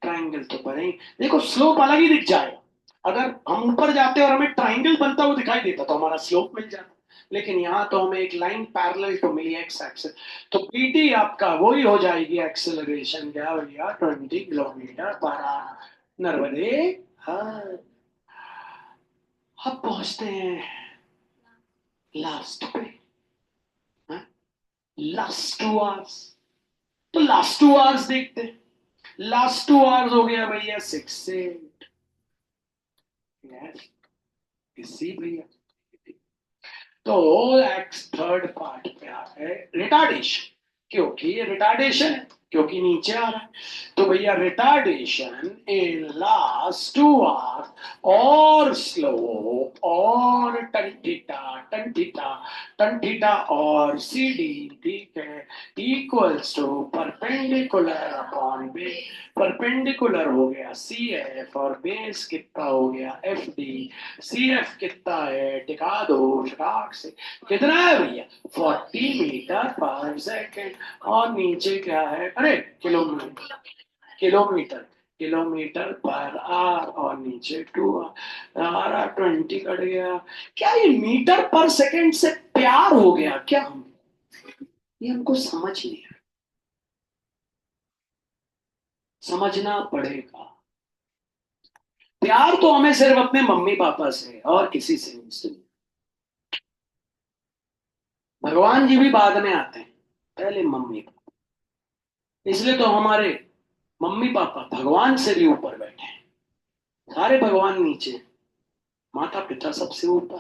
ट्राइंगल तो बने, देखो स्लोप अलग ही दिख जाएगा। अगर हम ऊपर जाते और हमें ट्राइंगल बनता हुआ दिखाई देता तो हमारा स्लोप मिल जाता, लेकिन यहाँ तो हमें एक लाइन पैरेलल तो मिली एक्स एक्सेस, तो बीटी आपका वही हो जाएगी, एक्सेलरेशन क्या भैया, 20 किलोमीटर पर आवर नर्मदे। हाँ, अब पहुंचते हैं लास्ट पे, लास्ट 2 आवर्स, तो लास्ट 2 आवर्स देखते हैं। लास्ट 2 आवर्स हो गया भैया 6 से 8, इसी भैया, तो एक्स थर्ड पार्ट पे आ गए रिटार्डेशन, क्योंकि ये रिटार्डेशन है, क्योंकि नीचे आ रहा है, तो भैया रिटार्डेशन इन लास्ट 2 आवर्स और स्लोप और टन थीटा और सी डी, ठीक है, equals to perpendicular upon base, perpendicular हो गया सी एफ, और बेस कितना हो गया एफ डी, सी एफ कितना है, टिका दो फटाक से, कितना है भैया, 40 मीटर पर सेकेंड, और नीचे क्या है, अरे किलोमीटर, किलोमीटर, किलोमीटर पर आर, और नीचे 2 आर, 20 कट गया, क्या ये मीटर पर सेकेंड से प्यार हो गया क्या, ये हमको समझ नहीं है, समझना पड़ेगा। प्यार तो हमें सिर्फ अपने मम्मी पापा से और किसी से नहीं सुनी, भगवान जी भी बाद में आते हैं, पहले मम्मी पापा, इसलिए तो हमारे मम्मी पापा भगवान से भी ऊपर बैठे हैं, सारे भगवान नीचे, माता पिता सबसे ऊपर,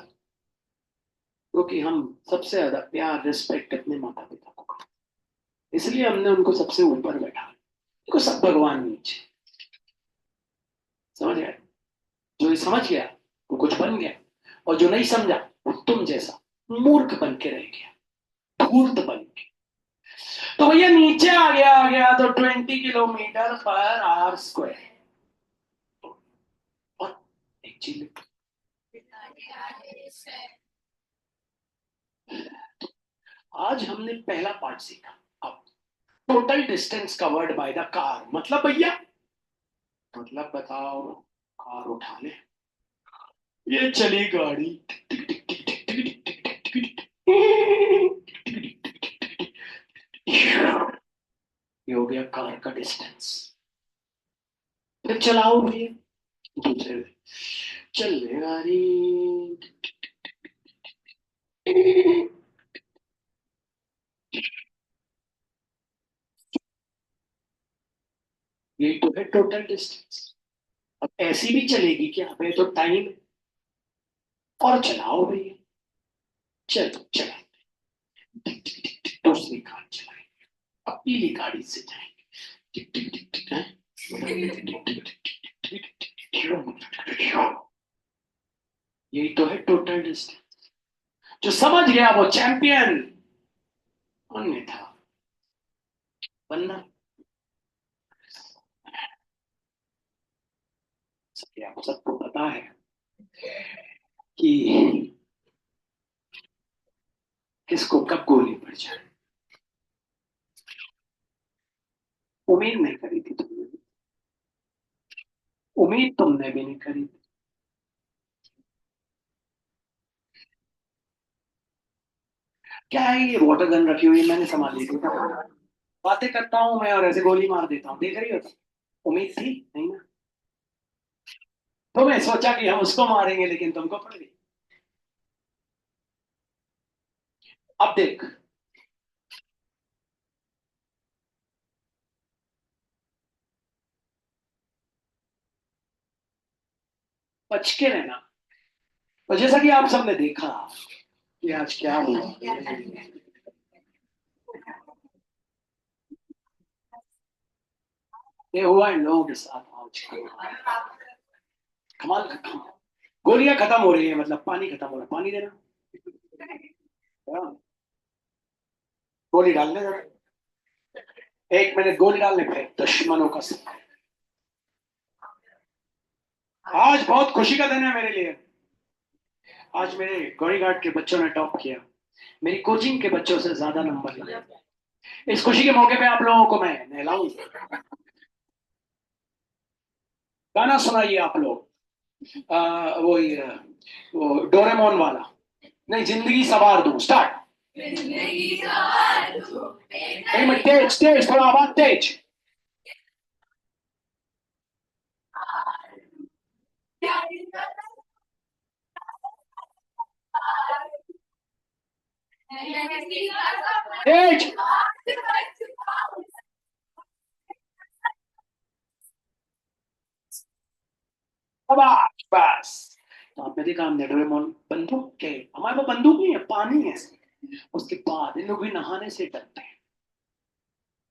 क्योंकि हम सबसे ज्यादा प्यार रिस्पेक्ट अपने माता पिता को करते हैं। इसलिए हमने उनको सबसे ऊपर बैठा, देखो सब भगवान नीचे, समझ गए, जो ये समझ गया वो कुछ बन गया, और जो नहीं समझा वो तुम जैसा मूर्ख बन के रह गया, धूर्त बन के। तो भैया नीचे आ गया तो 20 किलोमीटर पर आवर स्क्वायर, और एक चीज, आज हमने पहला पार्ट सीखा। अब total distance covered by the car मतलब भैया, मतलब बताओ, कार उठा ले, ये चली गाड़ी, ये हो गया कार का डिस्टेंस, फिर चलाओ भैया दूसरे, चल गाड़ी, यही तो है टोटल डिस्टेंस। अब ऐसी भी चलेगी क्या? अब ये तो टाइम है। और चलाओ भैया, चलो चला। टिक टिक टिक टिक, दूसरी कार चलाएंगे। अब पीली गाड़ी से जाएंगे। टिक टिक टिक टिक, हैं? टिक टिक टिक टिक टिक टिक टिक टिक। यही तो है टोटल डिस्टेंस। जो समझ गया वो चैंपियन। अन्यथा बनना। आप सबको पता है कि किसको कब गोली पड़ जाए। उम्मीद नहीं करी थी तुमने। उम्मीद तुमने भी नहीं करी थी। क्या है ये वाटर गन रखी हुई है, मैंने संभाल ली थी। बातें करता हूँ मैं और ऐसे गोली मार देता हूँ, देख रही हो? उम्मीद थी नहीं ना? तुम्हें सोचा कि हम उसको मारेंगे लेकिन तुमको पड़ गई। अब देख। बच के रहना। तो जैसा कि आप सबने देखा कि आज क्या हुआ। ये हुआ इन लोगों के साथ आज। कमाल का काम। गोलियां खत्म हो रही है, मतलब पानी खत्म हो रहा है। पानी देना। हाँ, गोली डालने जरा। 1 मिनट, गोली डालने पे दुश्मनों का साथ। आज बहुत खुशी का दिन है मेरे लिए। आज मेरे गौरी घाट के बच्चों ने टॉप किया। मेरी कोचिंग के बच्चों से ज्यादा नंबर लाए। इस खुशी के मौके पे आप लोगों को मैं नहलाऊंगा। गाना सुनाइए आप लोग। वो ये वो डोरेमोन वाला। नहीं, जिंदगी सवार दूं। स्टार्ट। नहीं, मैं तेज तेज, थोड़ा आवाज तेज। तेज। शाबाश, बस। तो आपने देखा, हमने डोरेमोन बंदूक के, हमारे पास बंदूक नहीं है, पानी है। उसके बाद इन लोग भी नहाने से डरते हैं।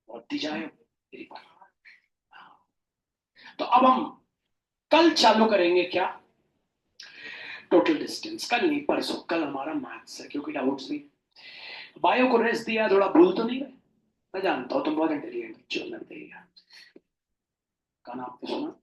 और दी जाए मेरी बात। तो अब हम कल चालू करेंगे क्या? टोटल डिस्टेंस कल नहीं, परसों। कल हमारा मैथ्स है, क्योंकि डाउट्स भी। बायो को रेस्ट दिया, थोड़ा भूल तो नहीं गए? मैं जानता हूँ तुम बहुत इंटेलिजेंट बच्चे हो, लगते ही। गाना आपने सुना?